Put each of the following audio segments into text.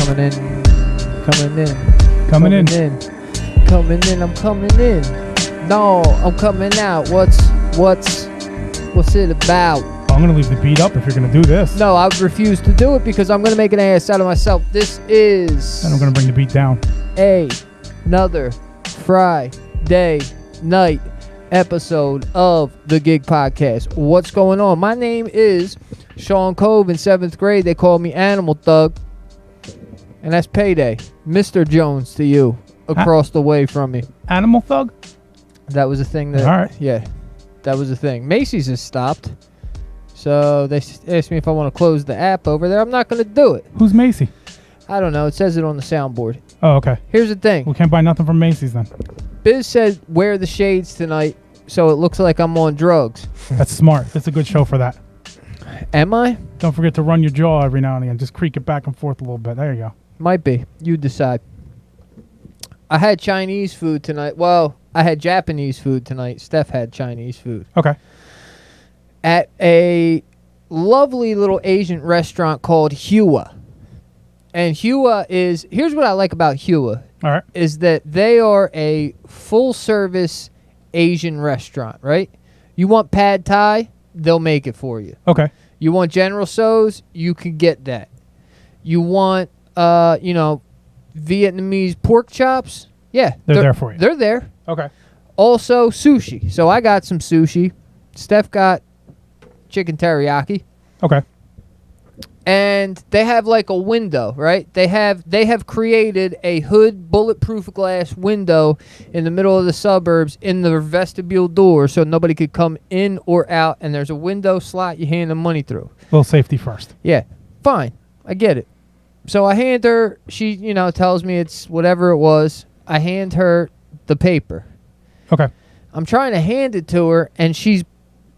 Coming in. I'm coming in. No, I'm coming out. What's it about? I'm going to leave the beat up if you're going to do this. No, I refuse to do it because I'm going to make an ass out of myself. This is... And I'm going to bring the beat down. Another Friday night episode of the GiG podcast. What's going on? My name is Sean Cove. In 7th grade, they called me Animal Thug. And that's payday. Mr. Jones to you across the way from me. Animal Thug? That was a thing that... All right. Yeah, that was a thing. Macy's has stopped. So they asked me if I want to close the app over there. I'm not going to do it. Who's Macy? I don't know. It says it on the soundboard. Oh, okay. Here's the thing. We can't buy nothing from Macy's then. Biz said wear the shades tonight so it looks like I'm on drugs. That's smart. That's a good show for that. Am I? Don't forget to run your jaw every now and again. Just creak it back and forth a little bit. There you go. Might be. You decide. I had Chinese food tonight. Well, I had Japanese food tonight. Steph had Chinese food. Okay. At a lovely little Asian restaurant called Hua. And Hua is... Here's what I like about Hua. All right. Is that they are a full-service Asian restaurant, right? You want pad thai, they'll make it for you. Okay. You want General Tso's, you can get that. You want, Vietnamese pork chops, yeah. They're there for you. They're there. Okay. Also, sushi. So I got some sushi. Steph got chicken teriyaki. Okay. And they have like a window, right? They have created a hood bulletproof glass window in the middle of the suburbs in the vestibule door so nobody could come in or out. And there's a window slot you hand the money through. A little safety first. Yeah, fine. I get it. So I hand her, she, tells me it's whatever it was. I hand her the paper. Okay. I'm trying to hand it to her, and she's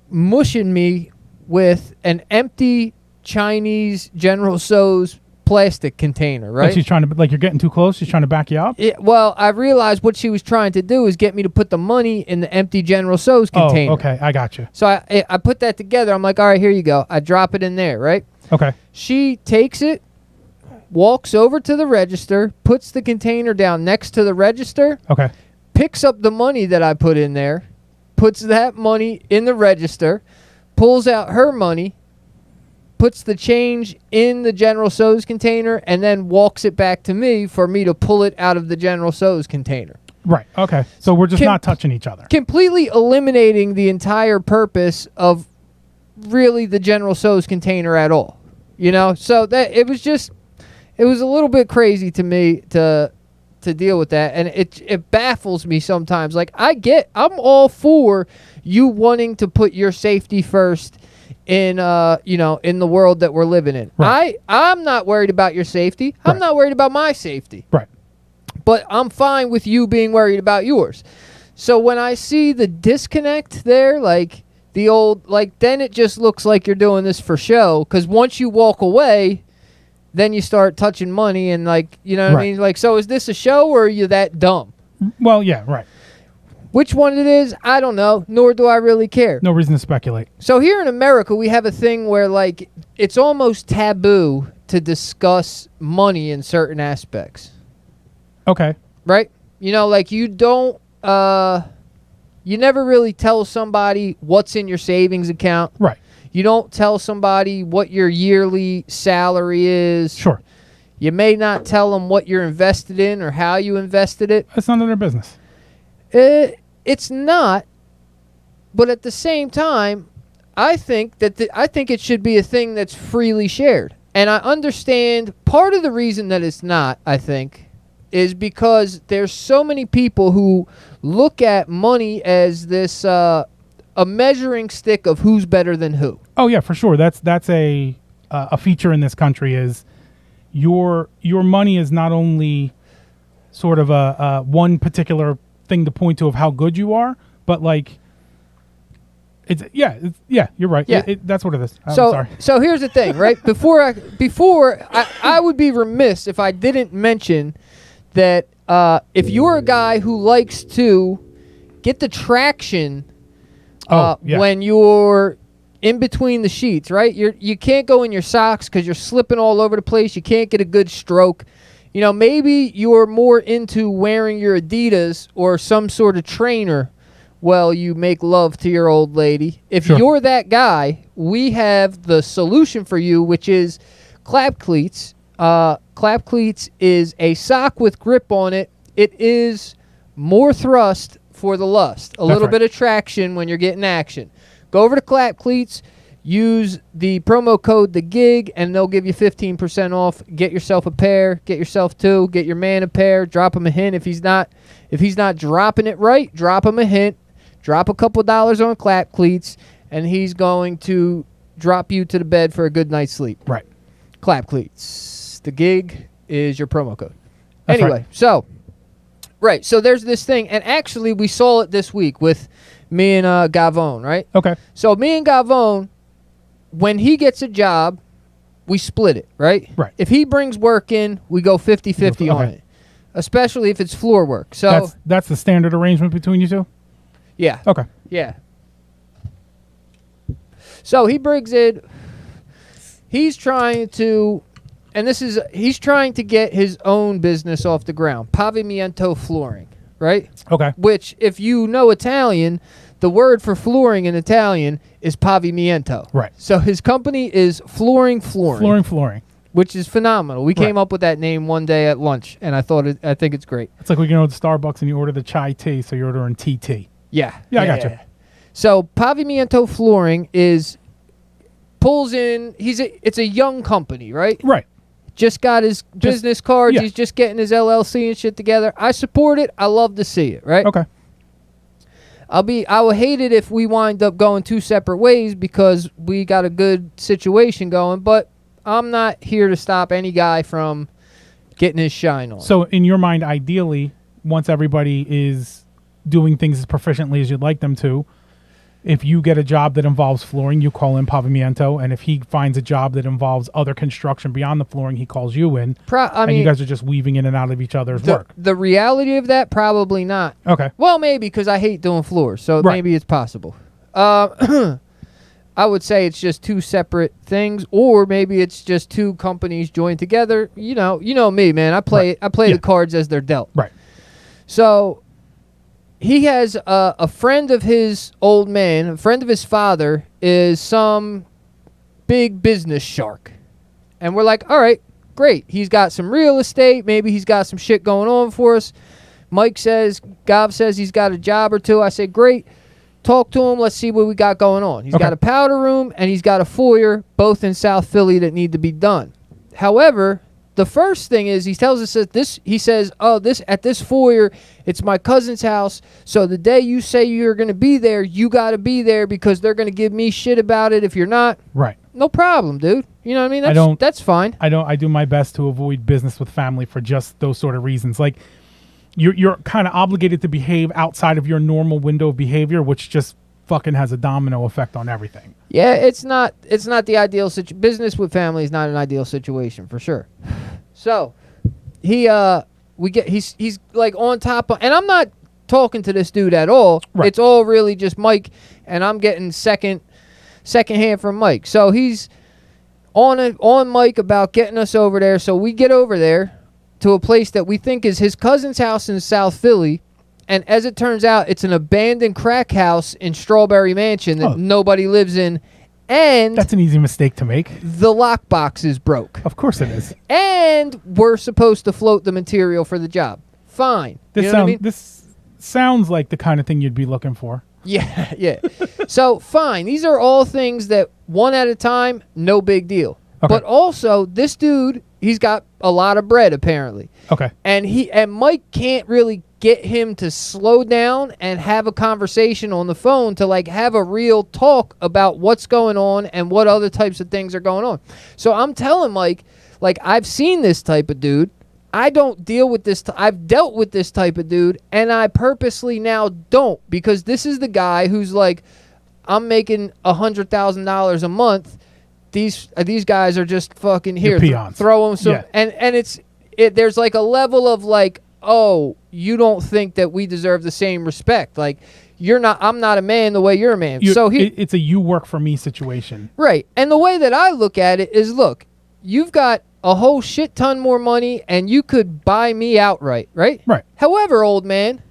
mushing me with an empty Chinese General Tso's plastic container, right? Like she's trying to, like you're getting too close. She's trying to back you up. Well, I realized what she was trying to do is get me to put the money in the empty General Tso's container. Oh, okay. I got you. So I put that together. I'm like, all right, here you go. I drop it in there, right? Okay. She takes it, walks over to the register, puts the container down next to the register. Okay. Picks up the money that I put in there, puts that money in the register, pulls out her money, puts the change in the General Tso's container, and then walks it back to me for me to pull it out of the General Tso's container. Right. Okay. So we're just not touching each other. Completely eliminating the entire purpose of really the General Tso's container at all. So that it was a little bit crazy to me to deal with that, and it baffles me sometimes. Like I'm all for you wanting to put your safety first in in the world that we're living in. Right. I'm not worried about your safety. I'm Right. not worried about my safety. Right. But I'm fine with you being worried about yours. So when I see the disconnect there, like the old, then it just looks like you're doing this for show. Because once you walk away, then you start touching money and what I mean? Like, so is this a show or are you that dumb? Well, yeah, right. Which one it is, I don't know, nor do I really care. No reason to speculate. So here in America, we have a thing where, it's almost taboo to discuss money in certain aspects. Okay. Right? You don't, you never really tell somebody what's in your savings account. Right. You don't tell somebody what your yearly salary is. Sure. You may not tell them what you're invested in or how you invested it. It's none of their business. It's not, but at the same time, I think I think it should be a thing that's freely shared. And I understand part of the reason that it's not, I think, is because there's so many people who look at money as this a measuring stick of who's better than who. Oh yeah, for sure. That's a feature in this country is your money is not only sort of a one particular thing to point to of how good you are, but you're right. Yeah. That's what it is. I'm sorry. So here's the thing, right? Before I would be remiss if I didn't mention that if you're a guy who likes to get the traction when you're in between the sheets, right? You can't go in your socks because you're slipping all over the place. You can't get a good stroke. You know, maybe you're more into wearing your Adidas or some sort of trainer while you make love to your old lady. If Sure. you're that guy, we have the solution for you, which is clap cleats. Clap cleats is a sock with grip on it. It is more thrust for the lust. A little bit of traction when you're getting action. Go over to clap cleats. Use the promo code the GiG, and they'll give you 15% off. Get yourself a pair. Get yourself two. Get your man a pair. Drop him a hint if he's not dropping it right. Drop him a hint. Drop a couple dollars on clap cleats, and he's going to drop you to the bed for a good night's sleep. Right. Clap cleats. The GiG is your promo code. That's Anyway, right. so there's this thing, and actually we saw it this week with me and Gavone, right? Okay. So me and Gavone, when he gets a job, we split it, right? Right. If he brings work in, we go 50-50 on Okay. it, especially if it's floor work. So that's the standard arrangement between you two? yeah. Okay. Yeah. So he brings in, he's trying to get his own business off the ground. Pavimento flooring, right? Okay. Which, if you know Italian, the word for flooring in Italian is pavimento. Right. So his company is Flooring, Flooring. which is phenomenal. We Right. came up with that name one day at lunch, and I think it's great. It's like when you go to Starbucks and you order the chai tea, so you're ordering TT. Yeah. Yeah, I gotcha. So Pavimento Flooring pulls in. It's a young company, right? Right. Just got his business cards. yeah. He's just getting his LLC and shit together. I support it. I love to see it, right? Okay. I will hate it if we wind up going two separate ways because we got a good situation going, but I'm not here to stop any guy from getting his shine on. So in your mind, ideally, once everybody is doing things as proficiently as you'd like them to, if you get a job that involves flooring, you call in Pavimento, and if he finds a job that involves other construction beyond the flooring, he calls you in, and you guys are just weaving in and out of each other's work. The reality of that, probably not. Okay. Well, maybe, because I hate doing floors, so Right. maybe it's possible. I would say it's just two separate things, or maybe it's just two companies joined together. You know me, man. I play the cards as they're dealt. Right. So he has a friend of his old man, a friend of his father, is some big business shark. And we're like, all right, great. He's got some real estate. Maybe he's got some shit going on for us. Gav says he's got a job or two. I say, great. Talk to him. Let's see what we got going on. He's got a powder room and he's got a foyer, both in South Philly, that need to be done. However, the first thing is he tells us that at this foyer, it's my cousin's house. So the day you say you're going to be there, you got to be there because they're going to give me shit about it if you're not. Right. No problem, dude. You know what I mean? That's fine. I do my best to avoid business with family for just those sort of reasons. Like you're kind of obligated to behave outside of your normal window of behavior, which just fucking has a domino effect on everything. Yeah, it's not the ideal situation. Business with family is not an ideal situation for sure. So he's like on top of, and I'm not talking to this dude at all. Right. It's all really just Mike, and I'm getting second hand from Mike. So he's on Mike about getting us over there. So we get over there to a place that we think is his cousin's house in South Philly. And as it turns out, it's an abandoned crack house in Strawberry Mansion that nobody lives in. And that's an easy mistake to make. The lockbox is broke. Of course it is. And we're supposed to float the material for the job. Fine. This sounds like the kind of thing you'd be looking for. Yeah, yeah. So, fine. These are all things that one at a time, no big deal. Okay. But also, this dude, he's got a lot of bread, apparently. Okay. And Mike can't really get him to slow down and have a conversation on the phone to like have a real talk about what's going on and what other types of things are going on. So I'm telling Mike, like, I've seen this type of dude. I don't deal with this. I've dealt with this type of dude, and I purposely now don't, because this is the guy who's like, I'm making $100,000 a month. These guys are just fucking here. Peons. Throw them some, and there's like a level of like, oh, you don't think that we deserve the same respect. Like, I'm not a man the way you're a man. It's a you work for me situation. Right. And the way that I look at it is, look, you've got a whole shit ton more money and you could buy me outright, right? Right. However, old man,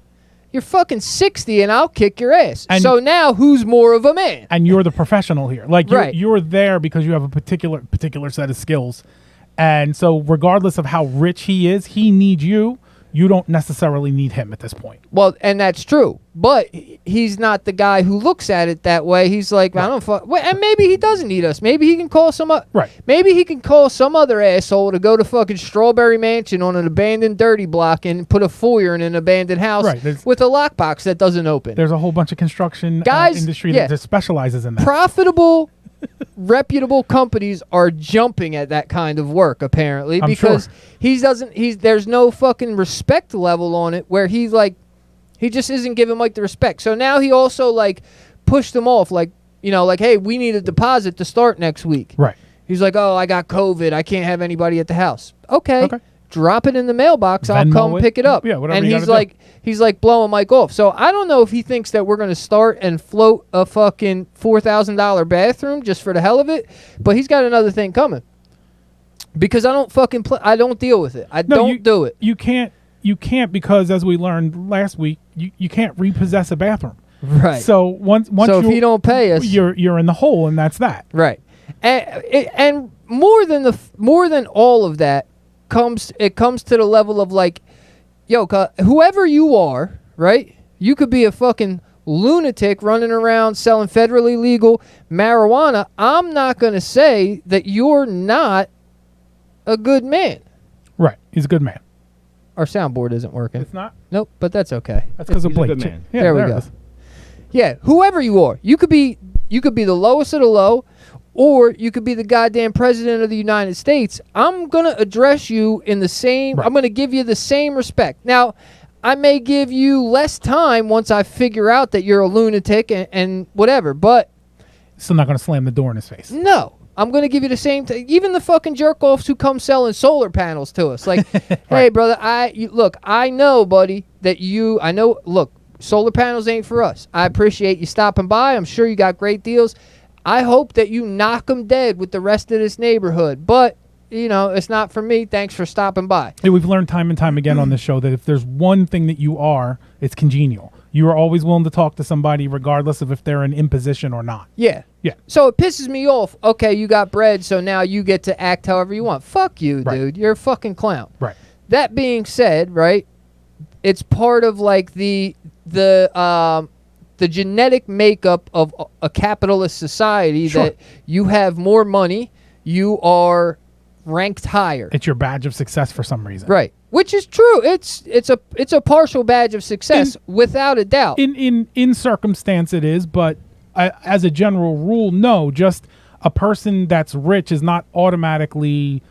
you're fucking 60 and I'll kick your ass. And so now who's more of a man? And you're the professional here. Like, you're there because you have a particular set of skills. And so regardless of how rich he is, he needs you. You don't necessarily need him at this point. Well, and that's true. But he's not the guy who looks at it that way. He's like, I don't fuck. Well, and maybe he doesn't need us. Maybe he can call Maybe he can call some other asshole to go to fucking Strawberry Mansion on an abandoned dirty block and put a foyer in an abandoned house with a lockbox that doesn't open. There's a whole bunch of construction industry that just specializes in that. Profitable, reputable companies are jumping at that kind of work, apparently, because there's no fucking respect level on it where he's like, he just isn't giving Mike the respect. So now he also like pushed him off, like, you know, like, hey, we need a deposit to start next week. Right. He's like, oh, I got COVID. I can't have anybody at the house. Okay. Drop it in the mailbox. I'll come pick it up. Yeah, whatever. And he's like blowing Mike off. So I don't know if he thinks that we're going to start and float a fucking $4,000 bathroom just for the hell of it. But he's got another thing coming. Because I don't fucking I don't deal with it. Don't do it. You can't because, as we learned last week, you can't repossess a bathroom. Right. So once if you don't pay us, you're in the hole, and that's that. Right. And more than all of that comes to the level of like, yo, whoever you are, right? You could be a fucking lunatic running around selling federally legal marijuana. I'm not going to say that you're not a good man. Right. He's a good man. Our soundboard isn't working. It's not? Nope, but that's okay. That's because of Blake. He's a good man. Yeah, there we go. Yeah, whoever you are, you could be the lowest of the low, or you could be the goddamn president of the United States. I'm going to address you in the same, I'm going to give you the same respect. Now, I may give you less time once I figure out that you're a lunatic and whatever, but still not going to slam the door in his face. No. I'm going to give you the same thing. Even the fucking jerk-offs who come selling solar panels to us. Like, hey, brother, look, I know, buddy, that look, solar panels ain't for us. I appreciate you stopping by. I'm sure you got great deals. I hope that you knock them dead with the rest of this neighborhood. But, you know, it's not for me. Thanks for stopping by. Hey, we've learned time and time again on this show that if there's one thing that you are, it's congenial. You are always willing to talk to somebody regardless of if they're in imposition or not. Yeah. Yeah. So it pisses me off. Okay, you got bread, so now you get to act however you want. Fuck you, dude. You're a fucking clown. Right. That being said, right, it's part of like the genetic makeup of a capitalist society that you have more money, you are ranked higher. It's your badge of success for some reason. Right. Which is true. It's a partial badge of success without a doubt. In circumstance it is, but as a general rule, no. Just a person that's rich is not automatically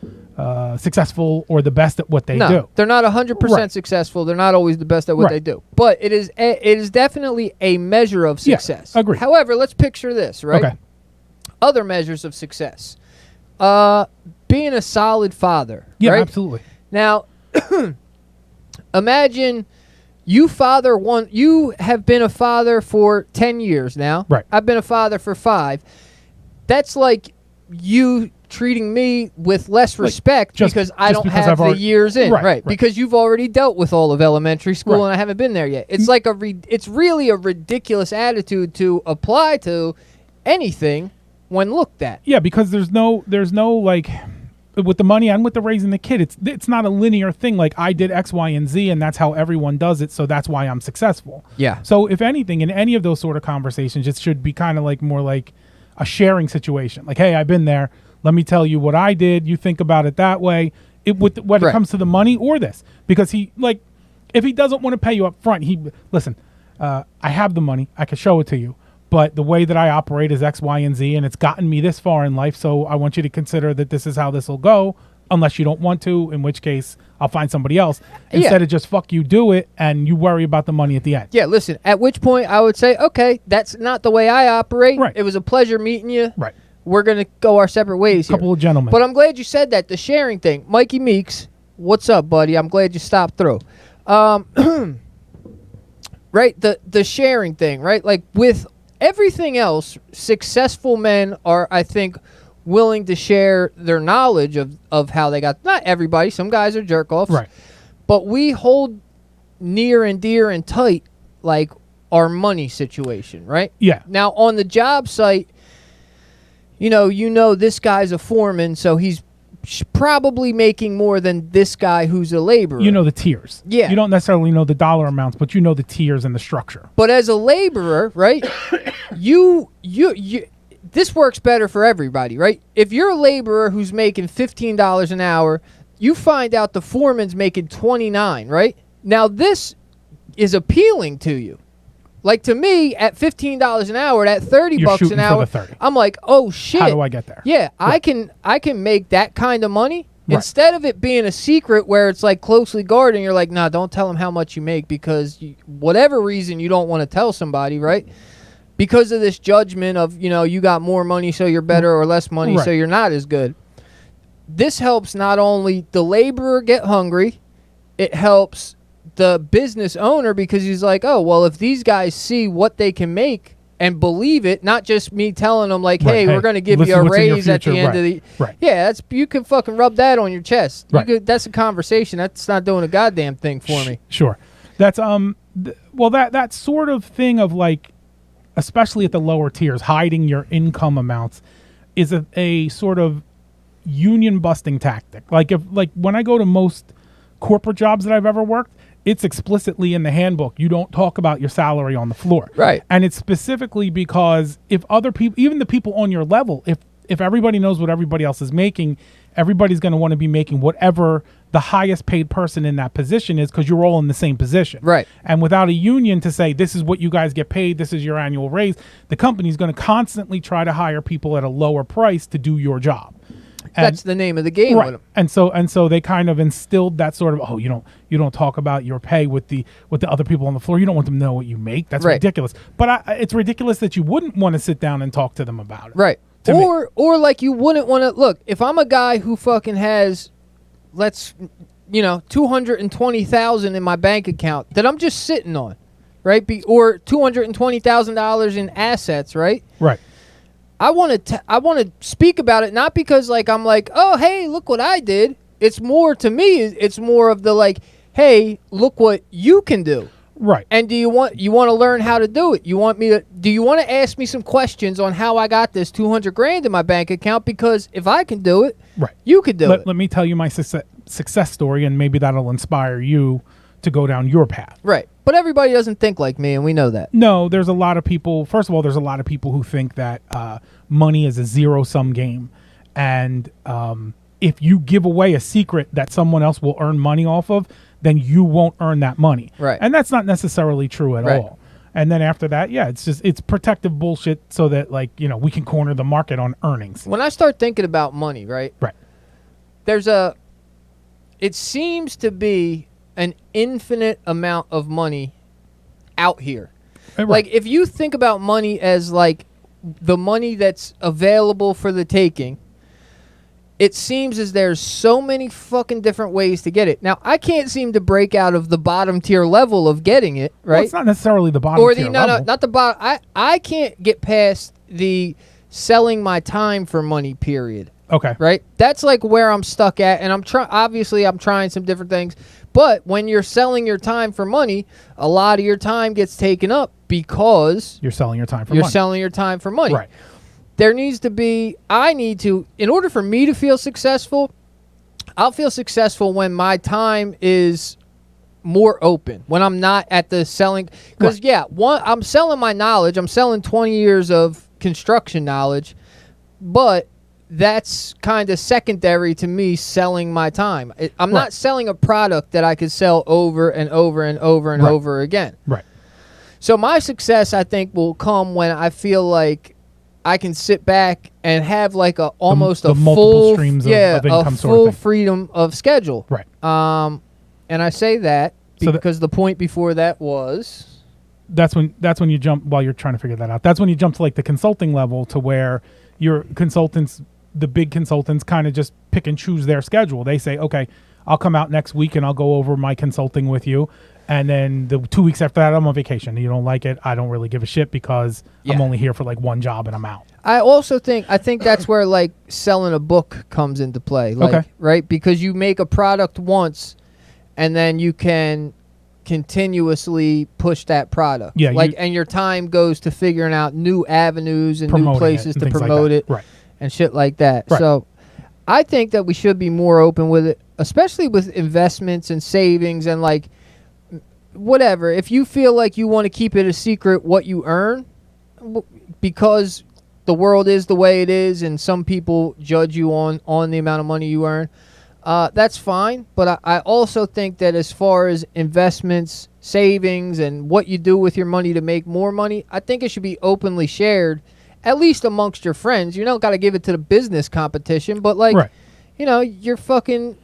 successful or the best at what they do. They're not 100% successful. They're not always the best at what they do. But it is definitely a measure of success. Yeah, agree. However, let's picture this, right? Okay. Other measures of success. Being a solid father. Yeah, right? absolutely. Now, imagine you have been a father for 10 years now. Right. I've been a father for 5. That's like you treating me with less respect because I don't have the years in. Right. Because you've already dealt with all of elementary school and I haven't been there yet. It's like it's really a ridiculous attitude to apply to anything when looked at. Yeah, because there's no like with the money and with the raising the kid, it's not a linear thing. Like I did X, Y, and Z, and that's how everyone does it. So that's why I'm successful. Yeah. So if anything, in any of those sort of conversations, it should be kind of like more like a sharing situation. Like, hey, I've been there. Let me tell you what I did. You think about it that way. When it comes to the money or this, because if he doesn't want to pay you up front, listen. I have the money. I can show it to you. But the way that I operate is X, Y, and Z, and it's gotten me this far in life, so I want you to consider that this is how this will go, unless you don't want to, in which case I'll find somebody else. Instead of just, fuck you, do it, and you worry about the money at the end. Yeah, listen, at which point I would say, okay, that's not the way I operate. Right. It was a pleasure meeting you. Right. We're going to go our separate ways here. Couple of gentlemen. But I'm glad you said that, the sharing thing. Mikey Meeks, what's up, buddy? I'm glad you stopped through. Right, the sharing thing, right? Like with everything else, successful men are, I think, willing to share their knowledge of how they got. Not everybody, some guys are jerk offs, Right. but we hold near and dear and tight like our money situation, right? Yeah. Now on the job site, you know this guy's a foreman, so he's probably making more than this guy who's a laborer. You know the tiers. Yeah. You don't necessarily know the dollar amounts, but you know the tiers and the structure. But as a laborer, right, you this works better for everybody, right? If you're a laborer who's making $15 an hour, you find out the foreman's making $29, right? Now this is appealing to you. Like to me, at $15 an hour, at $30 You're bucks shooting an hour, for the 30. I'm like, oh shit. How do I get there? Yeah, I can make that kind of money. Right. Instead of it being a secret where it's like closely guarded, and you're like, nah, don't tell them how much you make because whatever reason you don't want to tell somebody, right? Because of this judgment of, you got more money so you're better or less money so Right. you're not as good. This helps not only the laborer get hungry, it helps the business owner because he's like, oh, well, if these guys see what they can make and believe it, not just me telling them like, hey, we're going to give you a raise at the end of the Yeah, you can fucking rub that on your chest. Right. That's a conversation. That's not doing a goddamn thing for me. Sure. That's that sort of thing of like, especially at the lower tiers, hiding your income amounts is a sort of union busting tactic. Like when I go to most corporate jobs that I've ever worked, it's explicitly in the handbook. You don't talk about your salary on the floor. Right. And it's specifically because if other people, even the people on your level, if everybody knows what everybody else is making, everybody's going to want to be making whatever the highest paid person in that position is because you're all in the same position. Right. And without a union to say, this is what you guys get paid, this is your annual raise, the company's going to constantly try to hire people at a lower price to do your job. That's the name of the game with them. And so they kind of instilled that sort of, you don't talk about your pay with the other people on the floor. You don't want them to know what you make. That's ridiculous. But it's ridiculous that you wouldn't want to sit down and talk to them about it. Right. Or like you wouldn't want to look, if I'm a guy who fucking has $220,000 in my bank account that I'm just sitting on, right? Or $220,000 in assets, right? Right. I want to speak about it, not because like I'm like, oh hey, look what I did. It's more to me. It's more of the like, hey, look what you can do. Right. And do you want to learn how to do it? Do you want to ask me some questions on how I got this $200,000 in my bank account? Because if I can do it, you could do it. Let me tell you my success story, and maybe that'll inspire you to go down your path. Right. But everybody doesn't think like me, and we know that. No, there's a lot of people. First of all, there's a lot of people who think that money is a zero-sum game. And if you give away a secret that someone else will earn money off of, then you won't earn that money. Right. And that's not necessarily true at all. And then after that, it's protective bullshit so that we can corner the market on earnings. When I start thinking about money, right? It seems to be an infinite amount of money out here. Right. Like if you think about money as like the money that's available for the taking, it seems as there's so many fucking different ways to get it. Now, I can't seem to break out of the bottom tier level of getting it, right? Well, it's not necessarily the bottom tier level. No, not the bottom. I can't get past the selling my time for money period. Okay. Right? That's like where I'm stuck at, and I'm trying some different things. But when you're selling your time for money, a lot of your time gets taken up because you're selling your time for money. selling your time for money. Right. There needs to be, in order for me to feel successful, I'll feel successful when my time is more open, when I'm not at the selling. Because, I'm selling my knowledge. I'm selling 20 years of construction knowledge, but that's kind of secondary to me selling my time. I'm not selling a product that I could sell over and over and over and over again. Right. So my success, I think, will come when I feel like I can sit back and have like almost a multiple streams of income sort of thing. Freedom of schedule. Right. And I say that because the point before that was that's when you jump while you're trying to figure that out. That's when you jump to like the consulting level to where your consultants, the big consultants, kind of just pick and choose their schedule. They say, okay, I'll come out next week and I'll go over my consulting with you. And then the 2 weeks after that, I'm on vacation. You don't like it, I don't really give a shit because I'm only here for like one job and I'm out. I think that's where like selling a book comes into play. Like, Okay. Right? Because you make a product once and then you can continuously push that product. Yeah, and your time goes to figuring out new avenues and new Promoting places it and to things like promote that. it Right. and shit like that. Right. So I think that we should be more open with it, especially with investments and savings and like whatever. If you feel like you want to keep it a secret what you earn because the world is the way it is and some people judge you on the amount of money you earn, that's fine. But I also think that as far as investments, savings, and what you do with your money to make more money, I think it should be openly shared, at least amongst your friends. You don't got to give it to the business competition, but like, Right. you're fucking...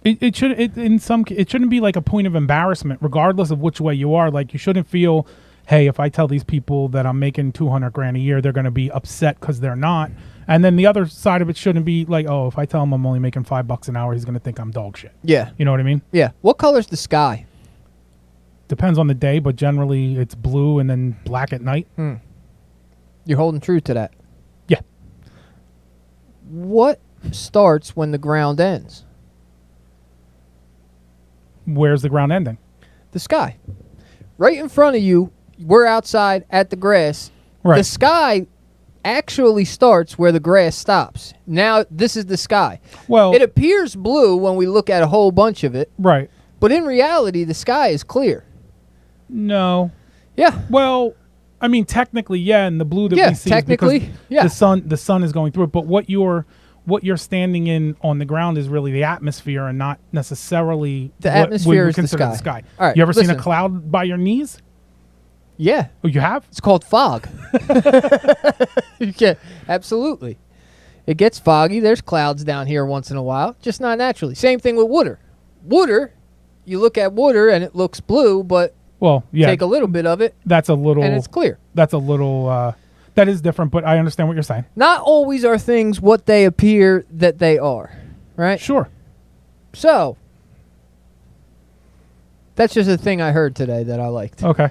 It shouldn't be like a point of embarrassment, regardless of which way you are. Like you shouldn't feel, hey, if I tell these people that I'm making $200,000 a year, they're going to be upset because they're not. And then the other side of it shouldn't be like, oh, if I tell him I'm only making $5 an hour, he's going to think I'm dog shit. Yeah. You know what I mean? Yeah. What color's the sky? Depends on the day, but generally it's blue and then black at night. You're holding true to that. Yeah. What starts when the ground ends? Where's the ground ending? The sky. Right in front of you, we're outside at the grass. Right. The sky actually starts where the grass stops. Now, this is the sky. Well, It appears blue when we look at a whole bunch of it, right. but in reality, the sky is clear. No. Yeah. Well, I mean, technically, yeah, and the blue that Yeah, we see technically, is because yeah. the sun is going through it. But what you're standing in on the ground is really the atmosphere and not necessarily The what atmosphere we would is the consider sky. All right, you ever seen listen. a cloud by your knees? Yeah. Oh, you have? It's called fog. Yeah, absolutely. It gets foggy. There's clouds down here once in a while, just not naturally. Same thing with water. Water, you look at water and it looks blue, but Well, yeah. take a little bit of it That's a little. and it's clear. That's a little. That is different, but I understand what you're saying. Not always are things what they appear that they are, right? Sure. So, that's just a thing I heard today that I liked. Okay.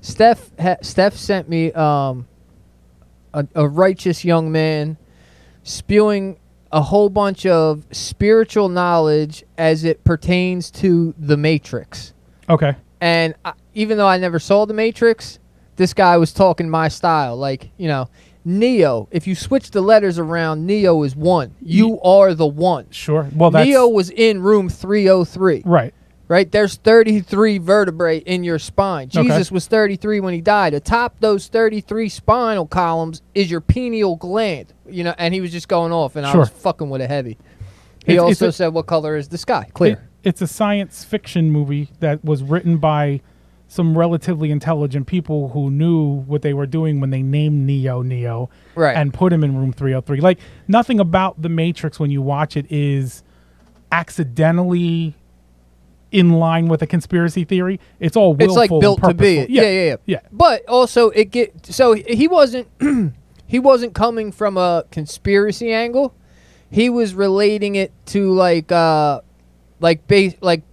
Steph sent me a righteous young man spewing a whole bunch of spiritual knowledge as it pertains to the Matrix. Okay. And even though I never saw the Matrix, this guy was talking my style. Like, Neo, if you switch the letters around, Neo is one. You are the one. Sure. Well, that's Neo was in room 303. right. Right? There's 33 vertebrae in your spine. Okay. Jesus was 33 when he died. Atop those 33 spinal columns is your pineal gland. And he was just going off, and I Sure. was fucking with it heavy. He It's also a- said, what color is the sky? Clear. It's a science fiction movie that was written by some relatively intelligent people who knew what they were doing when they named Neo Right. and put him in room 303. Like, nothing about The Matrix when you watch it is accidentally in line with a conspiracy theory. It's all willful It's like built and to be. purposeful. Yeah. But also he wasn't he wasn't coming from a conspiracy angle. He was relating it to like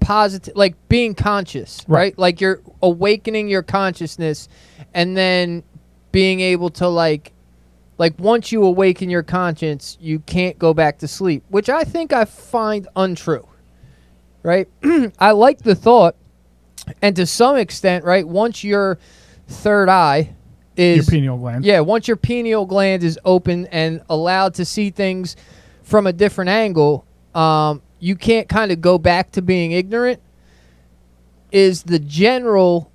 positive, like being conscious, right? Like you're awakening your consciousness and then being able to like once you awaken your conscience, you can't go back to sleep, which I think I find untrue. Right? I like the thought, and to some extent, right, once your third eye is... Your pineal gland. Yeah, once your pineal gland is open and allowed to see things from a different angle, you can't kind of go back to being ignorant, is the general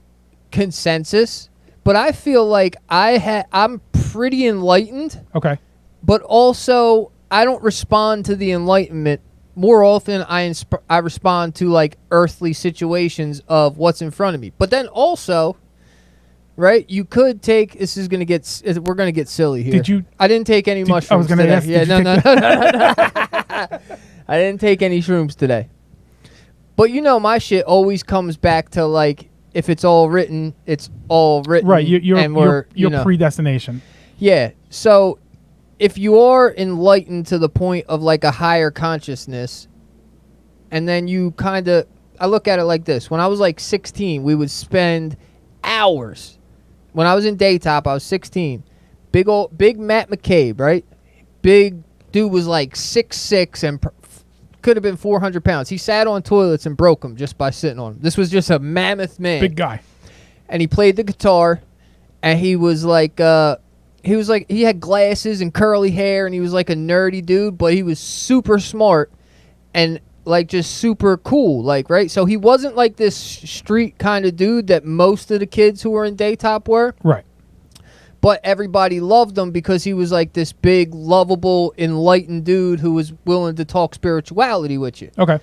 consensus. But I feel like I'm pretty enlightened, Okay. but also I don't respond to the enlightenment. More often, I respond to like earthly situations of what's in front of me. But then also, right? You could take. We're gonna get silly here. I didn't take any mushrooms. I was gonna today. ask. Yeah, no. I didn't take any shrooms today. But my shit always comes back to like, if it's all written, it's all written. Right. Your your predestination. Yeah. So if you are enlightened to the point of like a higher consciousness, and then you kind of, I look at it like this. When I was like 16, we would spend hours. When I was in Daytop, I was 16. Big Matt McCabe, right? Big dude, was like 6'6" and could have been 400 pounds. He sat on toilets and broke them just by sitting on them. This was just a mammoth man. Big guy. And he played the guitar, and he was like, he had glasses and curly hair, and he was like a nerdy dude, but he was super smart and like just super cool, like, right? So he wasn't like this street kind of dude that most of the kids who were in Daytop were. Right. But everybody loved him because he was like this big, lovable, enlightened dude who was willing to talk spirituality with you. Okay.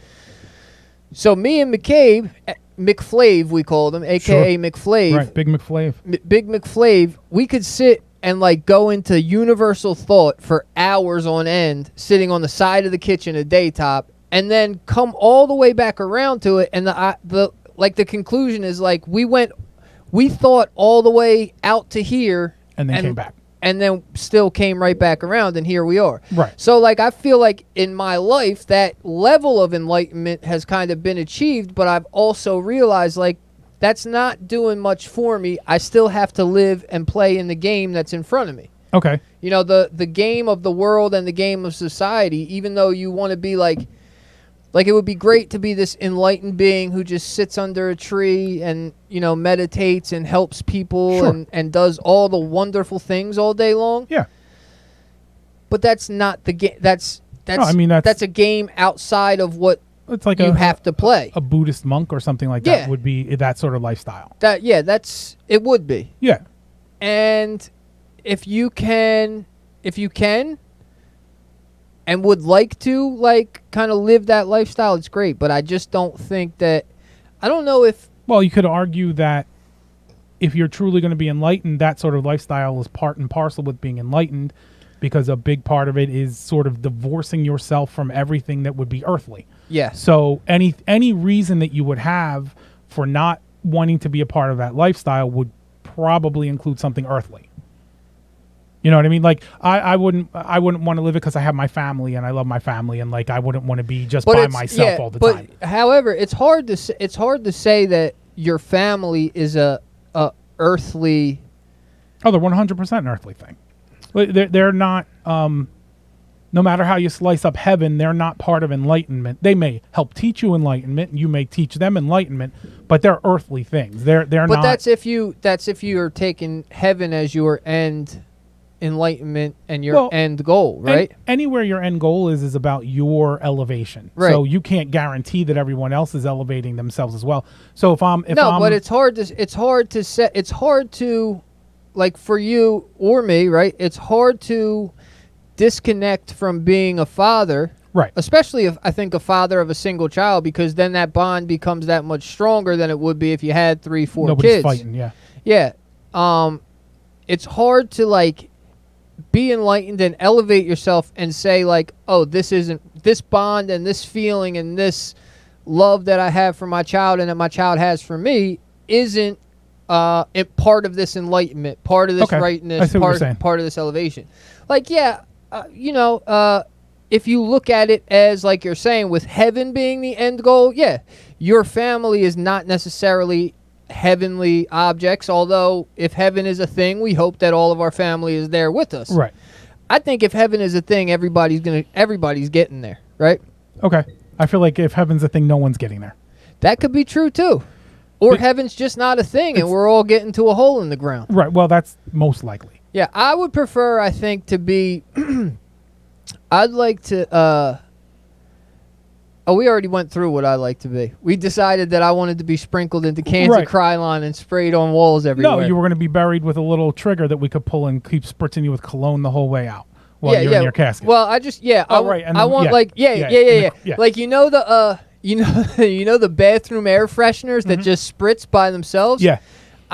So me and McCabe, McFlav we called him, a.k.a. McFlav. Right, Big McFlav. Big McFlav, we could sit and like go into universal thought for hours on end, sitting on the side of the kitchen at Daytop, and then come all the way back around to it. And the conclusion is like we thought all the way out to here. And then came back. And then still came right back around, and here we are. Right. So, like, I feel like in my life, that level of enlightenment has kind of been achieved, but I've also realized, like, that's not doing much for me. I still have to live and play in the game that's in front of me. Okay. You know, the game of the world and the game of society, even though you want to be like it would be great to be this enlightened being who just sits under a tree and, you know, meditates and helps people Sure. and does all the wonderful things all day long. Yeah. But that's not the game. That's a game outside of what It's like you have to play. A Buddhist monk or something like Yeah. that would be that sort of lifestyle. It would be. Yeah. And if you can and would like to, like, kind of live that lifestyle, it's great. But I just don't think that, I don't know if. Well, you could argue that if you're truly going to be enlightened, that sort of lifestyle is part and parcel with being enlightened, because a big part of it is sort of divorcing yourself from everything that would be earthly. Yeah. So any reason that you would have for not wanting to be a part of that lifestyle would probably include something earthly. You know what I mean? Like I wouldn't want to live it because I have my family and I love my family, and like I wouldn't want to be just by myself all the time. However, it's hard to say that your family is a earthly. Oh, they're 100% an earthly thing. They're not. No matter how you slice up heaven, they're not part of enlightenment. They may help teach you enlightenment, and you may teach them enlightenment, but they're earthly things. They're not. But that's if you are taking heaven as your end enlightenment and your end goal, right? Anywhere your end goal is about your elevation. Right. So you can't guarantee that everyone else is elevating themselves as well. So but it's hard to like for you or me, right? It's hard to disconnect from being a father. Right. Especially if I think a father of a single child, because then that bond becomes that much stronger than it would be if you had 3-4 Nobody's kids. fighting, yeah. Yeah. It's hard to like be enlightened and elevate yourself and say like, oh, this bond and this feeling and this love that I have for my child and that my child has for me isn't part of this enlightenment, part of this rightness, part of this elevation. Like, if you look at it as like you're saying with heaven being the end goal, yeah, your family is not necessarily heavenly objects, although if heaven is a thing, we hope that all of our family is there with us. Right. I think if heaven is a thing, everybody's getting there, right? Okay. I feel like if heaven's a thing, no one's getting there. That could be true too. Or heaven's just not a thing and we're all getting to a hole in the ground. Right. Well, that's most likely. Yeah, I would prefer, I think, to be I'd like to we already went through what I like to be. We decided that I wanted to be sprinkled into cans of Krylon and sprayed on walls everywhere. No, you were going to be buried with a little trigger that we could pull and keep spritzing you with cologne the whole way out while you're in your casket. Well, I just I want like like the bathroom air fresheners that just spritz by themselves. Yeah.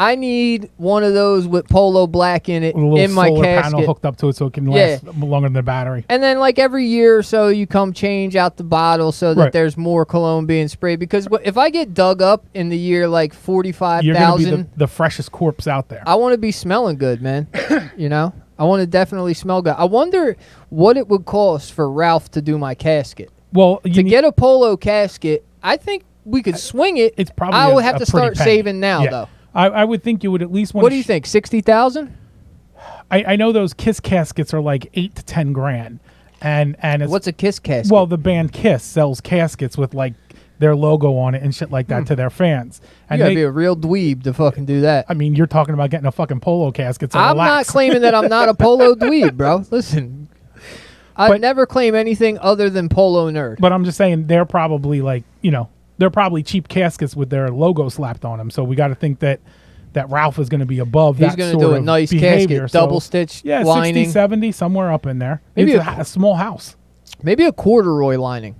I need one of those with Polo Black in it with a little in my solar casket. panel hooked up to it so it can last longer than the battery. And then like every year or so you come change out the bottle so that there's more cologne being sprayed. Because if I get dug up in the year like 45,000... You're going to be the freshest corpse out there. I want to be smelling good, man. You know? I want to definitely smell good. I wonder what it would cost for Ralph to do my casket. Well, to get a polo casket, I think we could swing it. It's probably I would have a to pretty start penny. saving now, Yeah. though. I would think you would at least want. What do you think? 60,000? I know those Kiss caskets are like 8 to 10 grand, and it's, What's a Kiss casket? well, the band Kiss sells caskets with like their logo on it and shit like that to their fans. you And gotta be a real dweeb to fucking do that. I mean, you're talking about getting a fucking polo casket. So I'm relax. not claiming that I'm not a polo dweeb, bro. Listen, I But- never claim anything other than polo nerd. But I'm just saying they're probably like, they're probably cheap caskets with their logo slapped on them. So we got to think that Ralph is going to be above He's that going sort to do a of nice behavior. casket, So, double stitch yeah, lining, 60, 70, somewhere up in there. Maybe It's a- a small house. maybe a corduroy lining.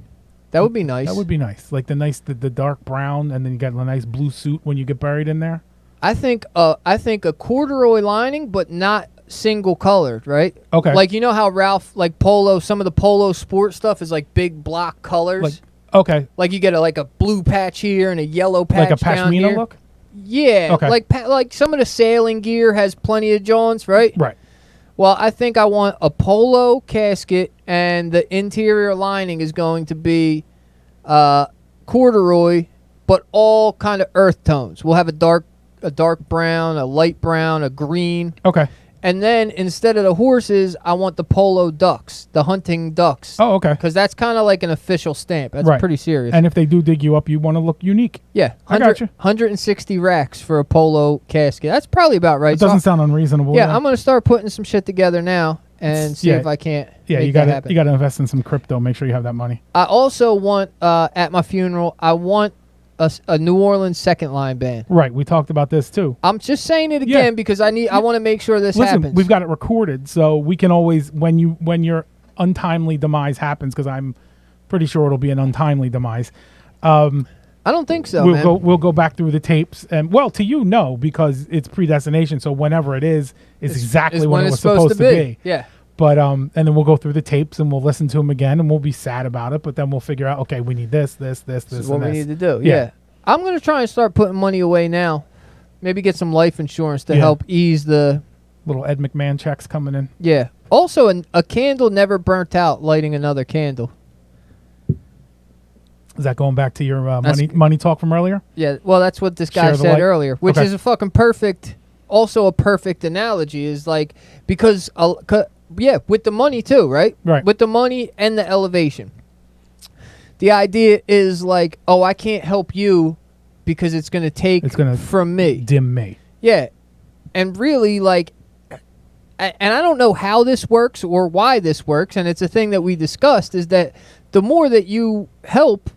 That would be nice. That would be nice. Like the dark brown, and then you got a nice blue suit when you get buried in there. I think a corduroy lining, but not single colored, right? Okay. Like, you know how Ralph, like polo, some of the polo sport stuff is like big block colors. Like, okay. Like you get a blue patch here and a yellow patch Like a down pashmina here. look? Yeah. Okay. Like some of the sailing gear has plenty of joints, right? Right. Well, I think I want a polo casket, and the interior lining is going to be corduroy, but all kind of earth tones. We'll have a dark brown, a light brown, a green. Okay. And then instead of the horses, I want the polo ducks, the hunting ducks. Oh, okay. Because that's kind of like an official stamp. That's Right. pretty serious. And if they do dig you up, you want to look unique. yeah, I got you. 160 racks for a polo casket. That's probably about right. It doesn't sound unreasonable. yeah, I'm going to start putting some shit together now and see Yeah. if I can't Yeah, make you that got happen. you got to invest in some crypto. Make sure you have that money. I also want, at my funeral, I want a New Orleans second line band. Right. We talked about this too. I'm just saying it again Yeah. because I want to make sure this Listen, happens. we've got it recorded, so we can always when your untimely demise happens, because I'm pretty sure it'll be an untimely demise. I don't think so, man. We'll go back through the tapes, and well, to you, no, because it's predestination. So whenever it is exactly It's when it it's was supposed to be. Yeah. But and then we'll go through the tapes and we'll listen to them again, and we'll be sad about it. But then we'll figure out, okay, we need this, This is and what we this. need to do. Yeah. Yeah. I'm going to try and start putting money away now. Maybe get some life insurance to Yeah. help ease the... Little Ed McMahon checks coming in. Yeah. Also, a candle never burnt out lighting another candle. Is that going back to your That's- money talk from earlier? Yeah, well, that's what this guy Share the said light? earlier, which Okay. is a fucking perfect... Also a perfect analogy is like... Because, with the money too, right? Right. With the money and the elevation. The idea is like, oh, I can't help you because it's going to take from me. Dim me. Yeah. And really, like, and I don't know how this works or why this works, and it's a thing that we discussed, is that the more that you help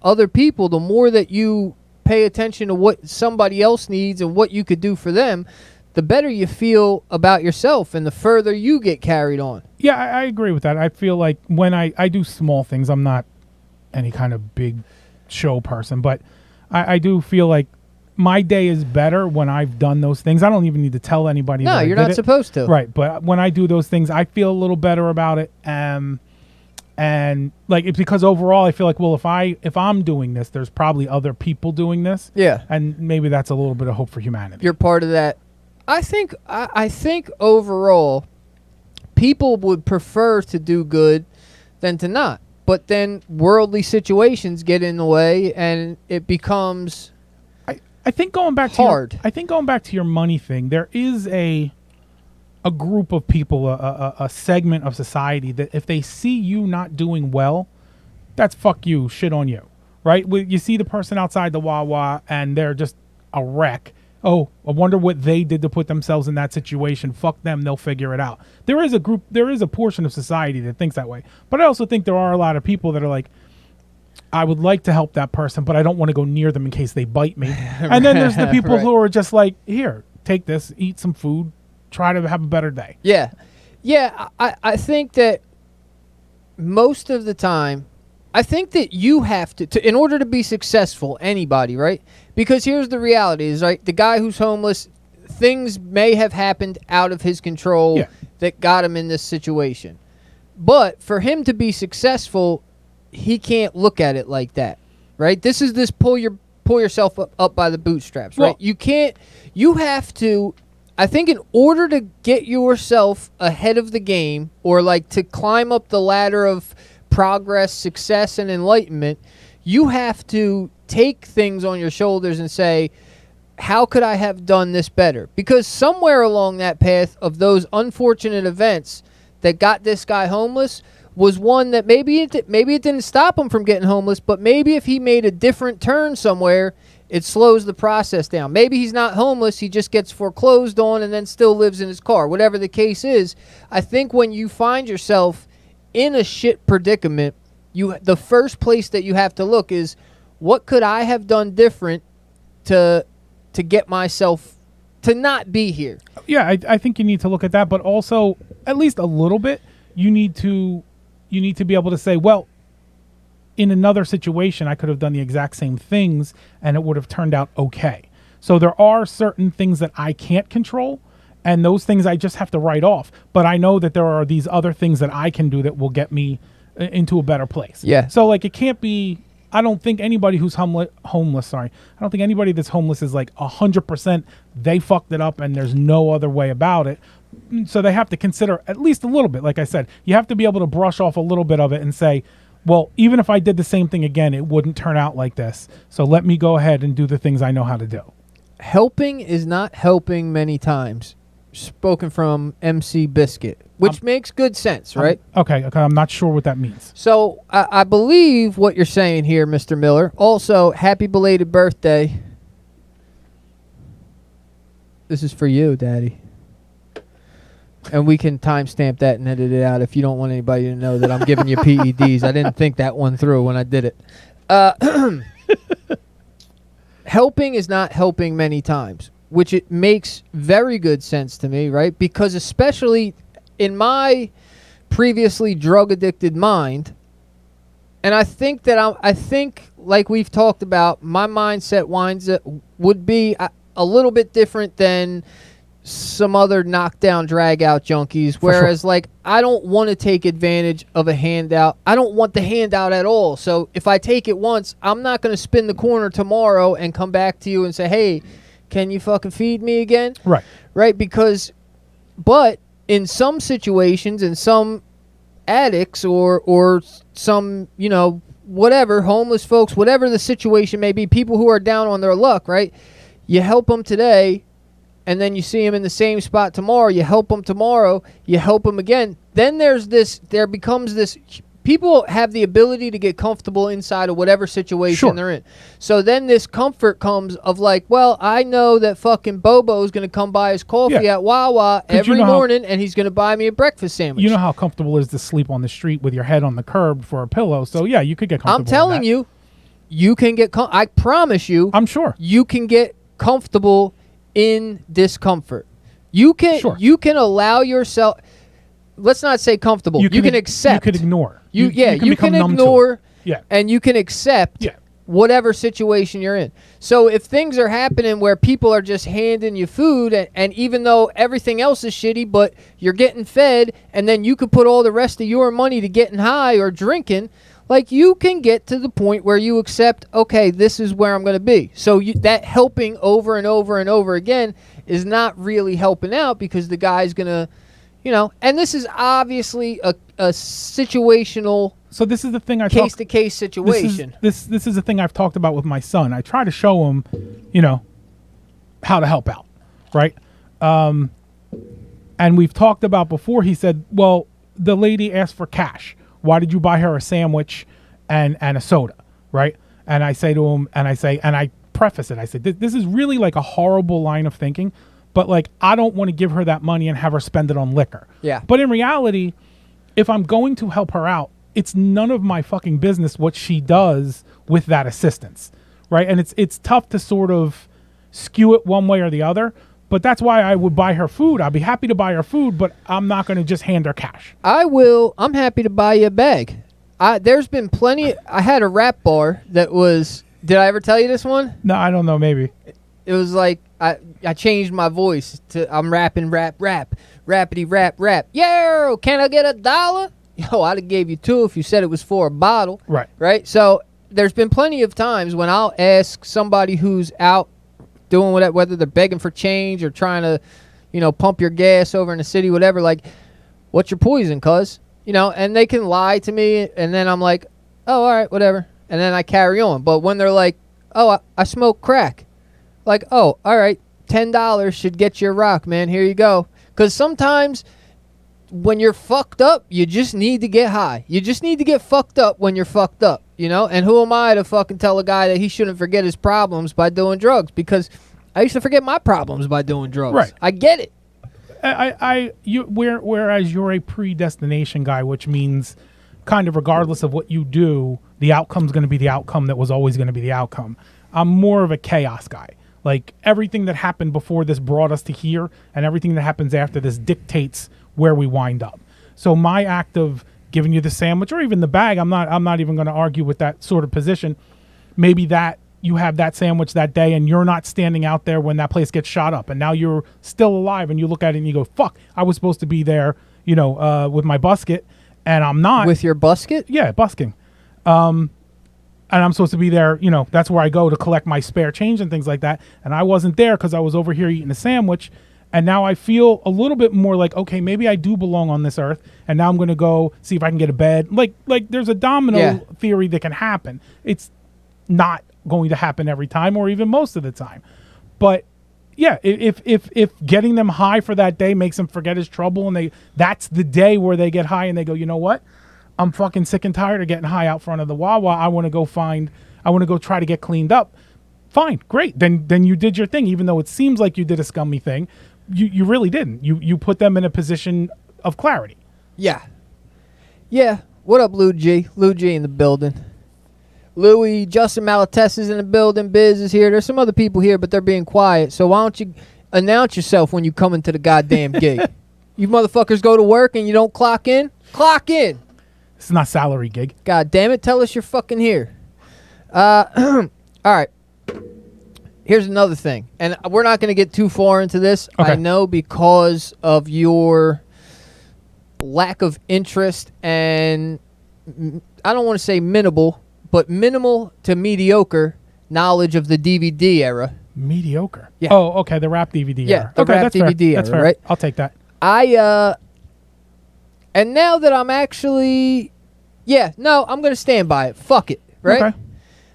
other people, the more that you pay attention to what somebody else needs and what you could do for them, the better you feel about yourself and the further you get carried on. Yeah, I agree with that. I feel like when I do small things, I'm not any kind of big show person, but I do feel like my day is better when I've done those things. I don't even need to tell anybody. No, that I you're did not it. supposed to. Right, but when I do those things, I feel a little better about it. And like it's because overall, I feel like, well, if I'm doing this, there's probably other people doing this. Yeah. And maybe that's a little bit of hope for humanity. You're part of that. I think overall, people would prefer to do good than to not. But then worldly situations get in the way, and it becomes I think going back hard. to your money thing, there is a group of people, a segment of society that if they see you not doing well, that's fuck you, shit on you, right? You see the person outside the Wawa and they're just a wreck. Oh, I wonder what they did to put themselves in that situation. Fuck them, they'll figure it out. There is a portion of society that thinks that way. But I also think there are a lot of people that are like, I would like to help that person, but I don't want to go near them in case they bite me. And then there's the people Right. who are just like, here, take this, eat some food, try to have a better day. Yeah. I think that most of the time, I think that you have to in order to be successful, anybody, right? Because here's the reality is, right, the guy who's homeless, things may have happened out of his control Yeah. that got him in this situation. But for him to be successful, he can't look at it like that, right? This is this pull yourself up by the bootstraps, right? Well- You have to, I think in order to get yourself ahead of the game or like to climb up the ladder of progress, success, and enlightenment, you have to take things on your shoulders and say, how could I have done this better? Because somewhere along that path of those unfortunate events that got this guy homeless was one that maybe it didn't stop him from getting homeless, but maybe if he made a different turn somewhere, it slows the process down. Maybe he's not homeless, he just gets foreclosed on and then still lives in his car. Whatever the case is, I think when you find yourself in a shit predicament, the first place that you have to look is, what could I have done different to get myself to not be here? Yeah, I think you need to look at that, but also at least a little bit, you need to be able to say, well, in another situation, I could have done the exact same things and it would have turned out okay. So there are certain things that I can't control, and those things I just have to write off. But I know that there are these other things that I can do that will get me into a better place. Yeah. So like, it can't be, I don't think anybody who's homeless, I don't think anybody that's homeless is like 100% they fucked it up and there's no other way about it. So they have to consider at least a little bit. Like I said, you have to be able to brush off a little bit of it and say, well, even if I did the same thing again, it wouldn't turn out like this. So let me go ahead and do the things I know how to do. Helping is not helping many times. Spoken from MC Biscuit, which makes good sense, right? Okay, I'm not sure what that means. So I believe what you're saying here, Mr. Miller. Also, happy belated birthday. This is for you, Daddy. And we can timestamp that and edit it out if you don't want anybody to know that I'm giving you PEDs. I didn't think that one through when I did it. Helping is not helping many times, which it makes very good sense to me, right? Because especially in my previously drug-addicted mind, and I think that I think, like we've talked about, my mindset would be a little bit different than some other knockdown drag out junkies, whereas like I don't want to take advantage of a handout. I don't want the handout at all. So if I take it once, I'm not going to spin the corner tomorrow and come back to you and say, hey, can you fucking feed me again? Right, because but in some situations, in some addicts or some, you know, whatever, homeless folks, whatever the situation may be, people who are down on their luck, right? You help them today, and then you see him in the same spot tomorrow, you help him tomorrow, you help him again. Then there becomes this, people have the ability to get comfortable inside of whatever situation they're in. So then this comfort comes of like, well, I know that fucking Bobo is going to come buy his coffee at Wawa every morning, and he's going to buy me a breakfast sandwich. You know how comfortable it is to sleep on the street with your head on the curb for a pillow. So yeah, you could get comfortable. I'm telling you, you can get, I promise you. I'm sure. You can get comfortable in discomfort. You can allow yourself, let's not say comfortable, you can accept, you can ignore, you can ignore, and you can accept whatever situation you're in. So if things are happening where people are just handing you food, and even though everything else is shitty, but you're getting fed, and then you could put all the rest of your money to getting high or drinking, like, you can get to the point where you accept, okay, this is where I'm going to be. So that helping over and over and over again is not really helping out, because the guy's going to, you know, and this is obviously a situational. So this is the thing case-to-case situation. This is the thing I've talked about with my son. I try to show him, you know, how to help out, right? And we've talked about before, he said, well, the lady asked for cash. Why did you buy her a sandwich and a soda, right? And I say to him, and I preface it, I said, this is really like a horrible line of thinking, but like, I don't want to give her that money and have her spend it on liquor. Yeah. But in reality, if I'm going to help her out, it's none of my fucking business what she does with that assistance, right? And it's tough to sort of skew it one way or the other. But that's why I would buy her food. I'd be happy to buy her food, but I'm not going to just hand her cash. I'm happy to buy you a bag. There's been plenty. I had a rap bar that was, did I ever tell you this one? No, I don't know, maybe. It was like, I changed my voice to, I'm rapping rappity rap. Yo, can I get $1? Yo, I'd have gave you $2 if you said it was for a bottle. Right? So there's been plenty of times when I'll ask somebody who's out doing whether they're begging for change or trying to, you know, pump your gas over in the city, whatever, like, what's your poison, cuz? You know, and they can lie to me, and then I'm like, oh, all right, whatever. And then I carry on. But when they're like, oh, I smoke crack. Like, oh, all right, $10 should get you a rock, man. Here you go. Because sometimes when you're fucked up, you just need to get high. You just need to get fucked up when you're fucked up, you know? And who am I to fucking tell a guy that he shouldn't forget his problems by doing drugs? Because I used to forget my problems by doing drugs. Right. I get it. Whereas you're a predestination guy, which means kind of regardless of what you do, the outcome's going to be the outcome that was always going to be the outcome. I'm more of a chaos guy. Like, everything that happened before this brought us to here, and everything that happens after this dictates where we wind up. So my act of giving you the sandwich or even the bag, I'm not even going to argue with that sort of position. Maybe that you have that sandwich that day and you're not standing out there when that place gets shot up, and now you're still alive, and you look at it and you go, fuck, I was supposed to be there, you know, with my busket, and I'm not. With your busket? Yeah, busking. And I'm supposed to be there, you know, that's where I go to collect my spare change and things like that. And I wasn't there because I was over here eating a sandwich. And now I feel a little bit more like, okay, maybe I do belong on this earth. And now I'm going to go see if I can get a bed. Like there's a domino theory that can happen. It's not going to happen every time or even most of the time. But yeah, if getting them high for that day makes them forget his trouble, and that's the day where they get high and they go, you know what? I'm fucking sick and tired of getting high out front of the Wawa. I want to go try to get cleaned up. Fine, great. Then you did your thing, even though it seems like you did a scummy thing. You really didn't. You put them in a position of clarity. Yeah. Yeah. What up, Lou G? Lou G in the building. Louis, Justin Malates is in the building. Biz is here. There's some other people here, but they're being quiet. So why don't you announce yourself when you come into the goddamn gig? You motherfuckers go to work and you don't clock in? Clock in. It's not salary gig. God damn it. Tell us you're fucking here. All right. Here's another thing. And we're not going to get too far into this. Okay. I know because of your lack of interest and I don't want to say minimal, but minimal to mediocre knowledge of the DVD era. Mediocre? Yeah. Oh, okay. The rap DVD era. The okay, rap that's DVD fair. era, That's fair. right? I'll take that. And now that I'm actually, I'm going to stand by it. Fuck it, right? Okay.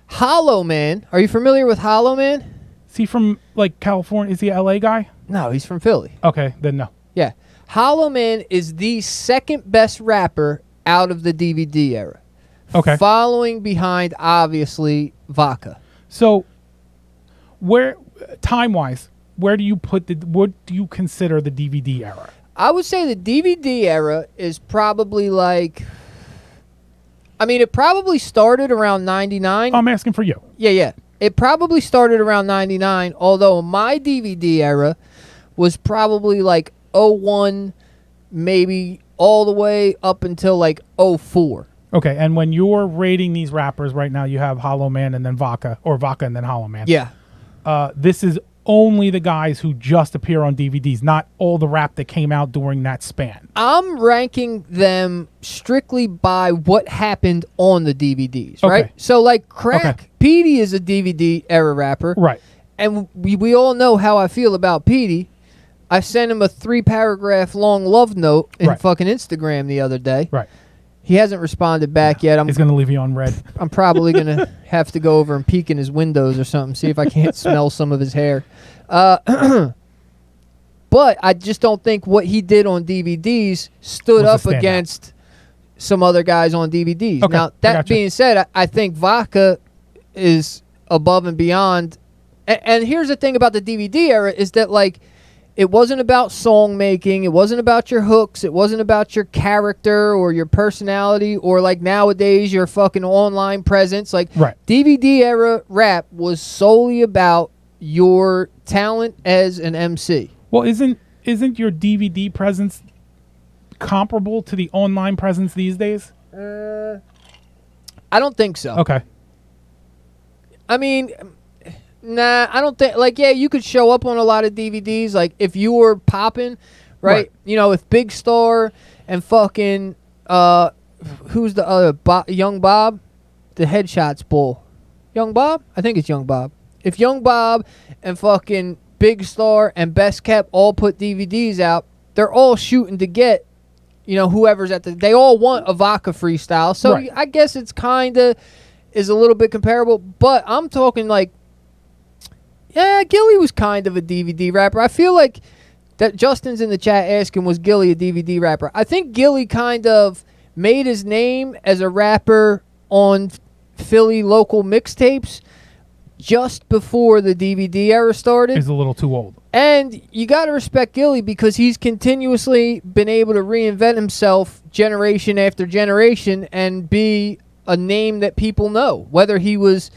Hollow Man. Are you familiar with Hollow Man? Is he from, like, California? Is he a LA guy? No, he's from Philly. Okay, then no. Yeah. Hollow Man is the second best rapper out of the DVD era. Okay. Following behind, obviously, Vodka. So, where, time-wise, what do you consider the DVD era? I would say the DVD era is probably like, it probably started around 99. I'm asking for you. Yeah. It probably started around 99, although my DVD era was probably like 01, maybe all the way up until like 04. Okay, and when you're rating these rappers right now, you have Hollow Man and then Vodka, or Vodka and then Hollow Man. Yeah. This is only the guys who just appear on DVDs, not all the rap that came out during that span. I'm ranking them strictly by what happened on the DVDs, right? So, like, Crack, Petey is a DVD era rapper. Right. And we all know how I feel about Petey. I sent him a 3-paragraph long love note in fucking Instagram the other day. Right. He hasn't responded back yet. He's going to leave you on red. I'm probably going to have to go over and peek in his windows or something, see if I can't smell some of his hair. But I just don't think what he did on DVDs stood up against some other guys on DVDs. Okay, Now, that being said, I think Vodka is above and beyond. And here's the thing about the DVD era is that, like, it wasn't about song making. It wasn't about your hooks. It wasn't about your character or your personality or, like, nowadays your fucking online presence. Like, DVD era rap was solely about your talent as an MC. Well, isn't your DVD presence comparable to the online presence these days? I don't think so. Okay. Nah, I don't think, like, yeah, you could show up on a lot of DVDs, like, if you were popping, right? You know, if Big Star and fucking, who's the other, Young Bob? The Headshots Bull. Young Bob? I think it's Young Bob. If Young Bob and fucking Big Star and Best Kept all put DVDs out, they're all shooting to get whoever's they all want a Vodka freestyle. So Right. I guess it's kind of is a little bit comparable. But I'm talking like, yeah, Gilly was kind of a DVD rapper. I feel like that Justin's in the chat asking, was Gilly a DVD rapper? I think Gilly kind of made his name as a rapper on Philly local mixtapes just before the DVD era started. Is a little too old. And you got to respect Gilly because he's continuously been able to reinvent himself generation after generation and be a name that people know, whether he was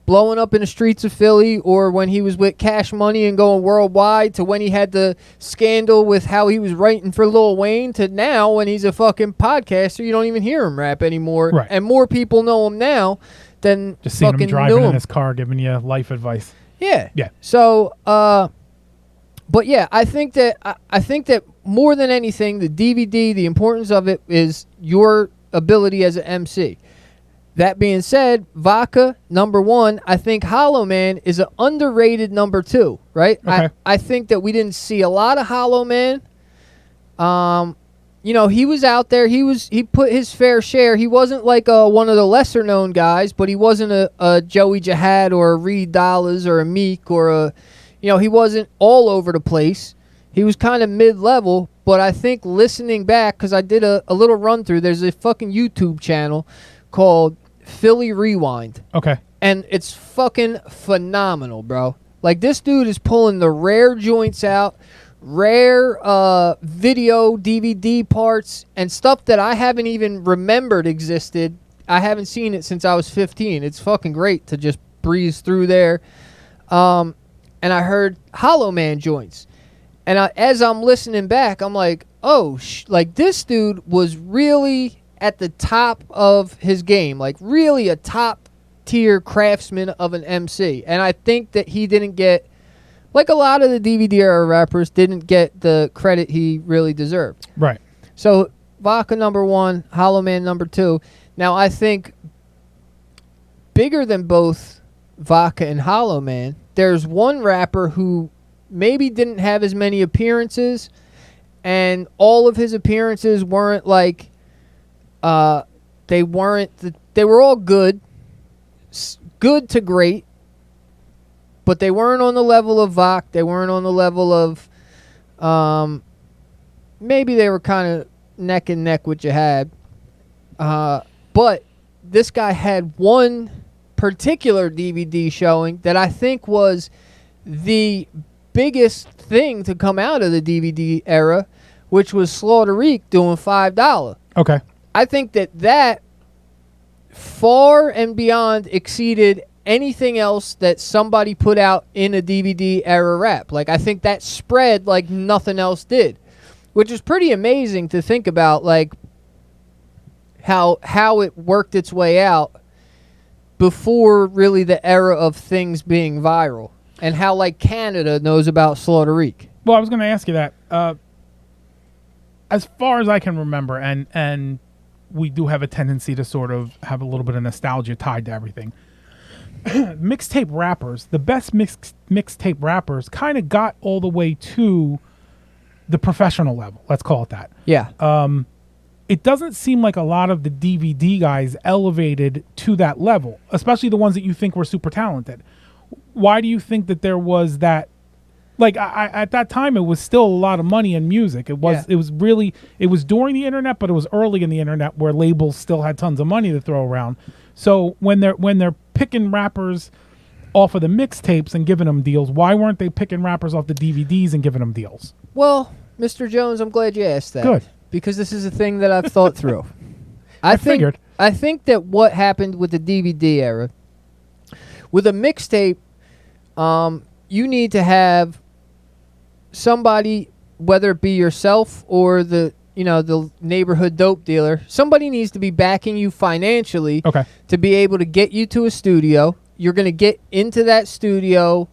blowing up in the streets of Philly or when he was with Cash Money and going worldwide, to when he had the scandal with how he was writing for Lil Wayne, to now when he's a fucking podcaster, you don't even hear him rap anymore. Right. And more people know him now than Just seeing him fucking driving knew in him. his car giving you life advice. Yeah. Yeah. So, but yeah, I think that more than anything, the DVD, the importance of it is your ability as an MC. That being said, Vodka, number one. I think Hollow Man is an underrated number two, right? Okay. I think that we didn't see a lot of Hollow Man. He was out there. He put his fair share. He wasn't like one of the lesser known guys, but he wasn't a Joey Jihad or a Reed Dollars or a Meek or he wasn't all over the place. He was kind of mid-level, but I think listening back, because I did a little run through, there's a fucking YouTube channel called Philly Rewind. Okay. And it's fucking phenomenal, bro. Like, this dude is pulling the rare joints out, rare video DVD parts, and stuff that I haven't even remembered existed. I haven't seen it since I was 15. It's fucking great to just breeze through there. And I heard Hollow Man joints. And as I'm listening back, I'm like, oh, like, this dude was really at the top of his game, like really a top tier craftsman of an MC. And I think that he didn't get, like a lot of the DVD era rappers, didn't get the credit he really deserved. Right. So Vodka number one, Hollow Man number two. Now I think bigger than both Vodka and Hollow Man, there's one rapper who maybe didn't have as many appearances, and all of his appearances weren't like, they were all good to great, but they weren't on the level of Vok. They weren't on the level of, maybe they were kind of neck and neck with Jihad. But this guy had one particular DVD showing that I think was the biggest thing to come out of the DVD era, which was Slaughter doing $5. Okay. I think that far and beyond exceeded anything else that somebody put out in a DVD era rap. Like, I think that spread like nothing else did, which is pretty amazing to think about, like how it worked its way out before really the era of things being viral, and how like Canada knows about Slaughter. Well, I was going to ask you that. As far as I can remember, and we do have a tendency to sort of have a little bit of nostalgia tied to everything. Mixtape rappers, the best mixtape rappers, kind of got all the way to the professional level. Let's call it that. Yeah. It doesn't seem like a lot of the DVD guys elevated to that level, especially the ones that you think were super talented. Why do you think that there was that? Like, at that time, it was still a lot of money in music. It was during the internet, but it was early in the internet where labels still had tons of money to throw around. So when they're picking rappers off of the mixtapes and giving them deals, why weren't they picking rappers off the DVDs and giving them deals? Well, Mr. Jones, I'm glad you asked that. Good. Because this is a thing that I've thought through. I figured. think that what happened with the DVD era, with a mixtape, you need to have somebody, whether it be yourself or the neighborhood dope dealer, somebody needs to be backing you financially. Okay. To be able to get you to a studio. You're going to get into that studio,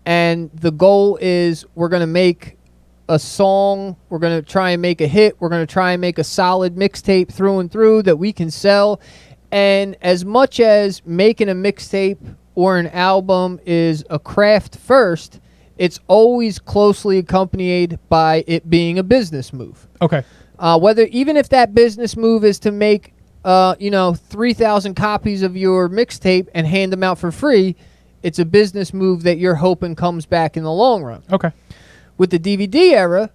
and the goal is we're going to make a song, we're going to try and make a hit, we're going to try and make a solid mixtape through and through that we can sell. And as much as making a mixtape or an album is a craft first, it's always closely accompanied by it being a business move. Okay. Whether even if that business move is to make 3,000 copies of your mixtape and hand them out for free, it's a business move that you're hoping comes back in the long run. Okay. With the DVD era,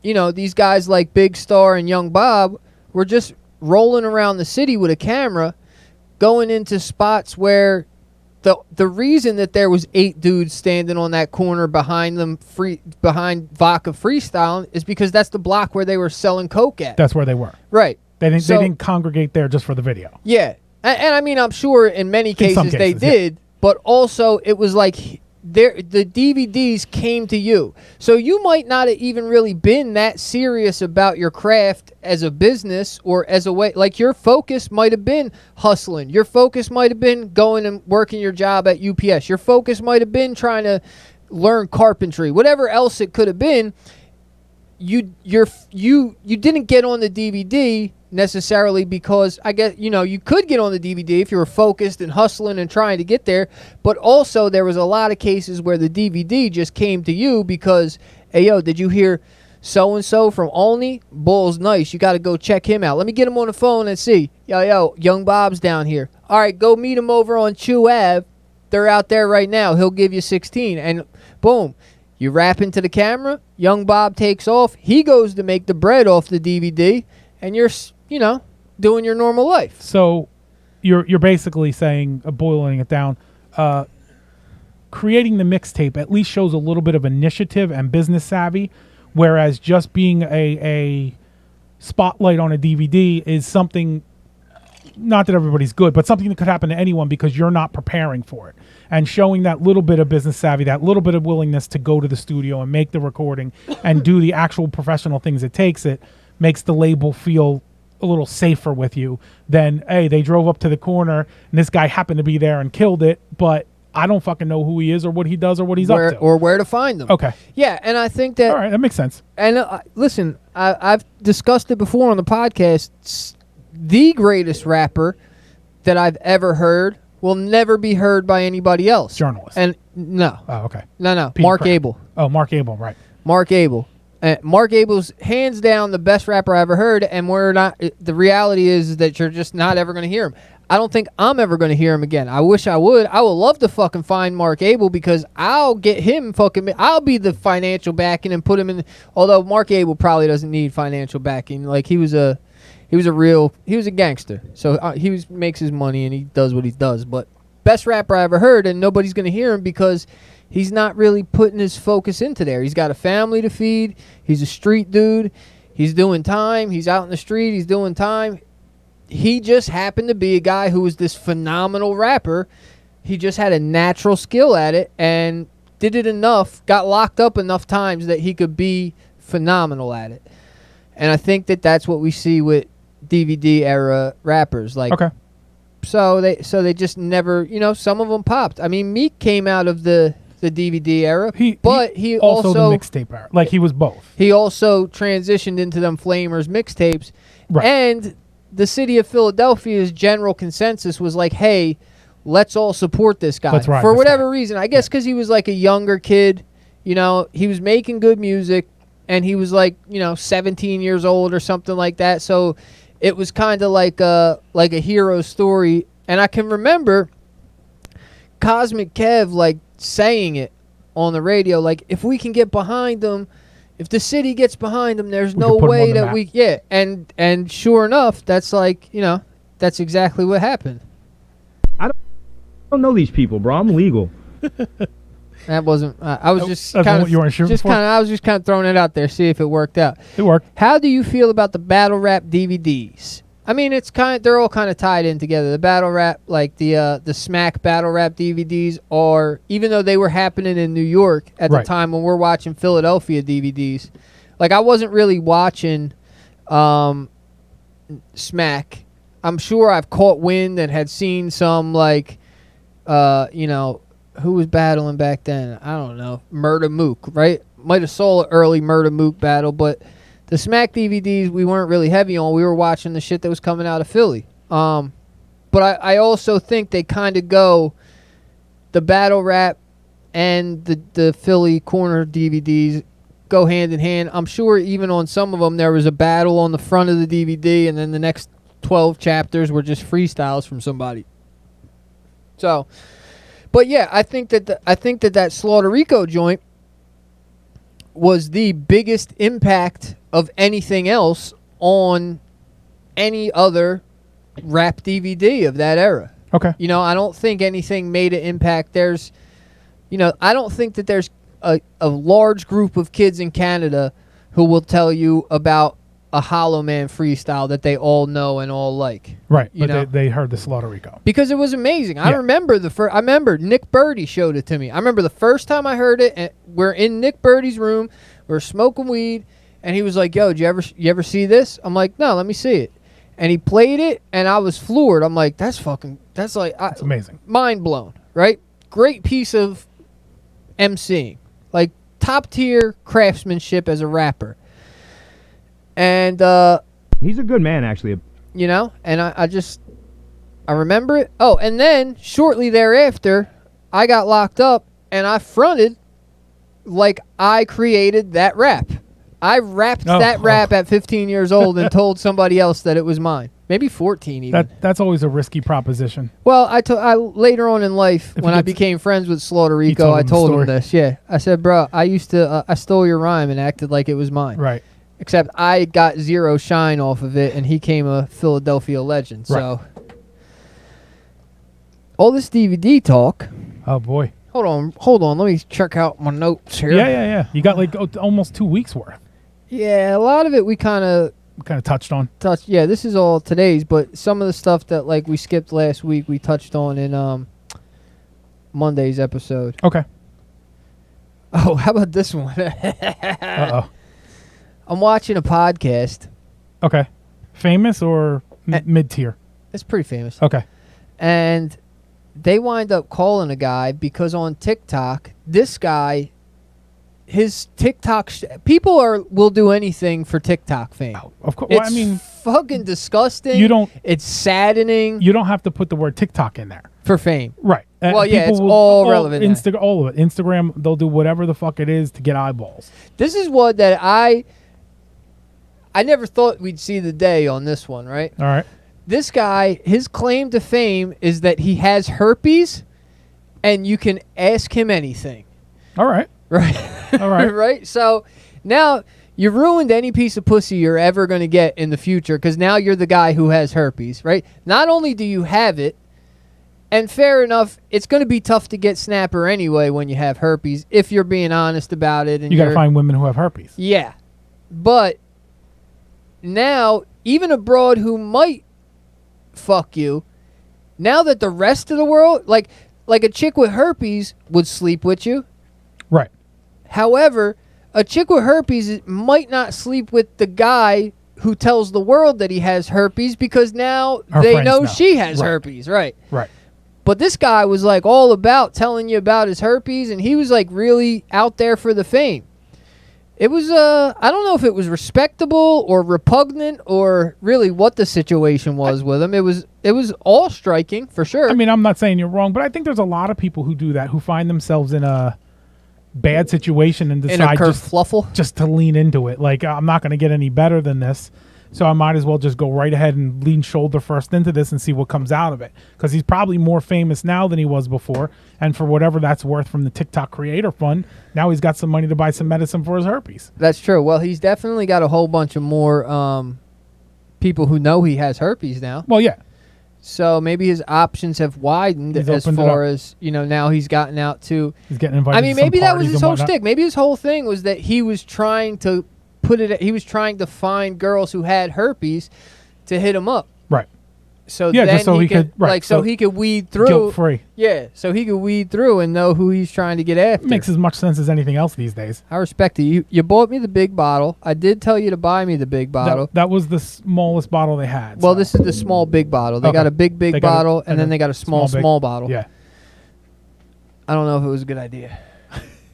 these guys like Big Star and Young Bob were just rolling around the city with a camera, going into spots where the reason that there was 8 dudes standing on that corner behind them, behind Vodka Freestyling, is because that's the block where they were selling coke at. That's where they were. Right. They didn't congregate there just for the video. Yeah. And I mean, I'm sure in many cases, they did, but also it was like the DVDs came to you. So you might not have even really been that serious about your craft as a business or as a way. Like, your focus might have been hustling. Your focus might have been going and working your job at UPS. Your focus might have been trying to learn carpentry. Whatever else it could have been, you didn't get on the DVD necessarily because I guess you could get on the DVD if you were focused and hustling and trying to get there, but also there was a lot of cases where the DVD just came to you because, hey, yo, did you hear so and so from Olney? Bull's nice, you got to go check him out. Let me get him on the phone and see. Yo, Young Bob's down here. All right, go meet him over on Chew Ave. They're out there right now. He'll give you 16, and boom, you rap into the camera. Young Bob takes off. He goes to make the bread off the DVD, and you're doing your normal life. So you're basically saying, boiling it down, creating the mixtape at least shows a little bit of initiative and business savvy, whereas just being a spotlight on a DVD is something, not that everybody's good, but something that could happen to anyone because you're not preparing for it. And showing that little bit of business savvy, that little bit of willingness to go to the studio and make the recording and do the actual professional things it takes, it makes the label feel a little safer with you than, hey, they drove up to the corner and this guy happened to be there and killed it, but I don't fucking know who he is or what he does or what he's up to. Or where to find them. Okay. Yeah, and I think that... All right, that makes sense. And listen, I've discussed it before on the podcast. The greatest rapper that I've ever heard will never be heard by anybody else. Journalist. And no. Oh, okay. No. Peter Mark Craig. Abel. Oh, Mark Abel, right. Mark Abel. Mark Abel's hands down the best rapper I ever heard, and we're not. The reality is that you're just not ever going to hear him. I don't think I'm ever going to hear him again. I wish I would. I would love to fucking find Mark Abel because I'll get him fucking. I'll be the financial backing and put him in. Although Mark Abel probably doesn't need financial backing. Like he was a gangster. So he makes his money and he does what he does. But best rapper I ever heard, and nobody's going to hear him because he's not really putting his focus into there. He's got a family to feed. He's a street dude. He's doing time. He's out in the street. He's doing time. He just happened to be a guy who was this phenomenal rapper. He just had a natural skill at it and did it enough, got locked up enough times that he could be phenomenal at it. And I think that that's what we see with DVD era rappers. Like, okay. So they just never, some of them popped. I mean, Meek came out of the DVD era, but he also the mixtape era. Like, he was both. He also transitioned into them Flamers mixtapes. Right. And the city of Philadelphia's general consensus was like, hey, let's all support this guy. For whatever reason. I guess because he was like a younger kid. He was making good music, and he was like, 17 years old or something like that. So it was kind of like a hero story. And I can remember Cosmic Kev like saying it on the radio, like, if we can get behind them, if the city gets behind them, there's no way that we, and sure enough, that's like, that's exactly what happened. I don't know these people, bro. I'm legal. That wasn't. I was just kind of. You weren't shooting for? I was just kind of throwing it out there, see if it worked out. It worked. How do you feel about the battle rap DVDs? I mean, they're all kind of tied in together. The battle rap, like the Smack battle rap DVDs, are, even though they were happening in New York at the time when we're watching Philadelphia DVDs. Like, I wasn't really watching Smack. I'm sure I've caught wind and had seen some, like, who was battling back then? I don't know. Murda Mook, right? Might have saw an early Murda Mook battle, but the Smack DVDs we weren't really heavy on. We were watching the shit that was coming out of Philly. But I also think they kind of go, the battle rap and the Philly corner DVDs go hand in hand. I'm sure even on some of them there was a battle on the front of the DVD, and then the next 12 chapters were just freestyles from somebody. So, but yeah, I think that that Slaughter Rico joint was the biggest impact of anything else on any other rap DVD of that era. Okay. You know, I don't think anything made an impact. There's, you know, I don't think that there's a large group of kids in Canada who will tell you about a Hollow Man freestyle that they all know and all like. Right, you know? but they heard the Slaughter Rico. Because it was amazing. I Yeah. remember I remember Nick Birdie showed it to me. I remember the first time I heard it, and we're in Nick Birdie's room, we're smoking weed, and he was like, "Yo, you ever see this?" I'm like, "No, let me see it." And he played it, and I was floored. I'm like, that's amazing. Mind blown, right? Great piece of MCing. Like, top tier craftsmanship as a rapper. And He's a good man, actually. you know, and I remember it. Oh, and then shortly thereafter, I got locked up, and I fronted like I created that rap. I rapped that rap at 15 years old and told somebody else that it was mine. Maybe 14 even. That's always a risky proposition. Well, I later on in life, when I became friends with Slaughter Rico, I told him this. Yeah, I said, "Bro, I stole your rhyme and acted like it was mine." Right. Except I got zero shine off of it, and he came a Philadelphia legend. Right. So, all this DVD talk. Oh boy. Hold on. Let me check out my notes here. Yeah. You got like almost 2 weeks worth. Yeah, a lot of it we kind of touched on. Yeah, this is all today's, but some of the stuff that like we skipped last week, we touched on in Monday's episode. Okay. Oh, how about this one? Uh-oh. I'm watching a podcast. Okay. Famous or mid-tier? It's pretty famous. Okay. And they wind up calling a guy because on TikTok, this guy, his TikTok, people will do anything for TikTok fame. Oh, of course. It's Well, I mean, fucking disgusting. It's saddening. You don't have to put the word TikTok in there For fame. Right. Well, yeah, it's all relevant now. All of it. Instagram, they'll do whatever the fuck it is to get eyeballs. This is what that I never thought we'd see the day on this one, right? All right. This guy, his claim to fame is that he has herpes and you can ask him anything. All right. Right. All right. Right? So now you ruined any piece of pussy you're ever going to get in the future because now you're the guy who has herpes, right? Not only do you have it, and fair enough, it's going to be tough to get snapper anyway when you have herpes if you're being honest about it. And you got to find women who have herpes. Yeah. But now, even a broad who might fuck you, now that the rest of the world, like a chick with herpes would sleep with you. Right. However, a chick with herpes might not sleep with the guy who tells the world that he has herpes because now they know she has herpes. Right. Right. But this guy was like all about telling you about his herpes, and he was like really out there for the fame. It was, I don't know if it was respectable or repugnant or really what the situation was with him. It was all striking for sure. I mean, I'm not saying you're wrong, but I think there's a lot of people who do that, who find themselves in a bad situation and decide just to lean into it. Like, I'm not going to get any better than this, so I might as well just go right ahead and lean shoulder first into this and see what comes out of it. Because he's probably more famous now than he was before, and for whatever that's worth from the TikTok Creator Fund, now he's got some money to buy some medicine for his herpes. That's true. Well, he's definitely got a whole bunch of more people who know he has herpes now. Well, yeah. So maybe his options have widened as far as, now he's gotten out to... He's getting invited to some maybe that was parties his and whole whatnot. shtick. Maybe his whole thing was that he was trying to he was trying to find girls who had herpes to hit him up. Right. So yeah, then just so he could so he could weed through. Guilt free. Yeah, so he could weed through and know who he's trying to get after. Makes as much sense as anything else these days. I respect it. You bought me the big bottle. I did tell you to buy me the big bottle. That was the smallest bottle they had. Well, this is the small big bottle. They got a big bottle, and then they got a small bottle. Yeah. I don't know if it was a good idea.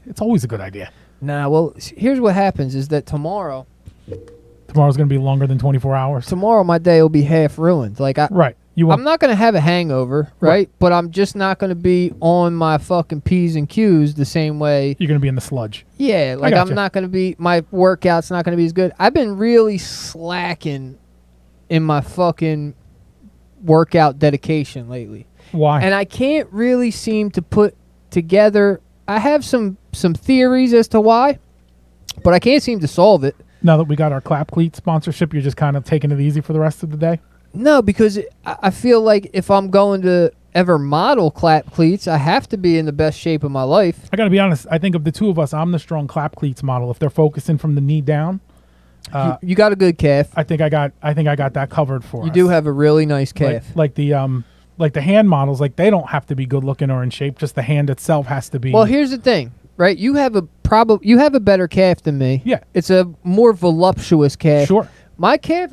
It's always a good idea. Nah, well, here's what happens is that tomorrow's going to be longer than 24 hours. Tomorrow my day will be half ruined. Right. I'm not going to have a hangover, right? But I'm just not going to be on my fucking P's and Q's the same way. You're going to be in the sludge. Yeah, like I'm not going to be, my workout's not going to be as good. I've been really slacking in my fucking workout dedication lately. Why? And I can't really seem to put together, I have some theories as to why, but I can't seem to solve it. Now that we got our Clap Cleat sponsorship, you're just kind of taking it easy for the rest of the day? No, because I feel like if I'm going to ever model clap cleats, I have to be in the best shape of my life. I got to be honest. I think of the two of us, I'm the strong Clap Cleats model. If they're focusing from the knee down, You got a good calf. I think I got that covered for us. You do have a really nice calf. Like the hand models, like they don't have to be good looking or in shape. Just the hand itself has to be. Well, here's the thing, right? You have a better calf than me. Yeah. It's a more voluptuous calf. Sure. My calf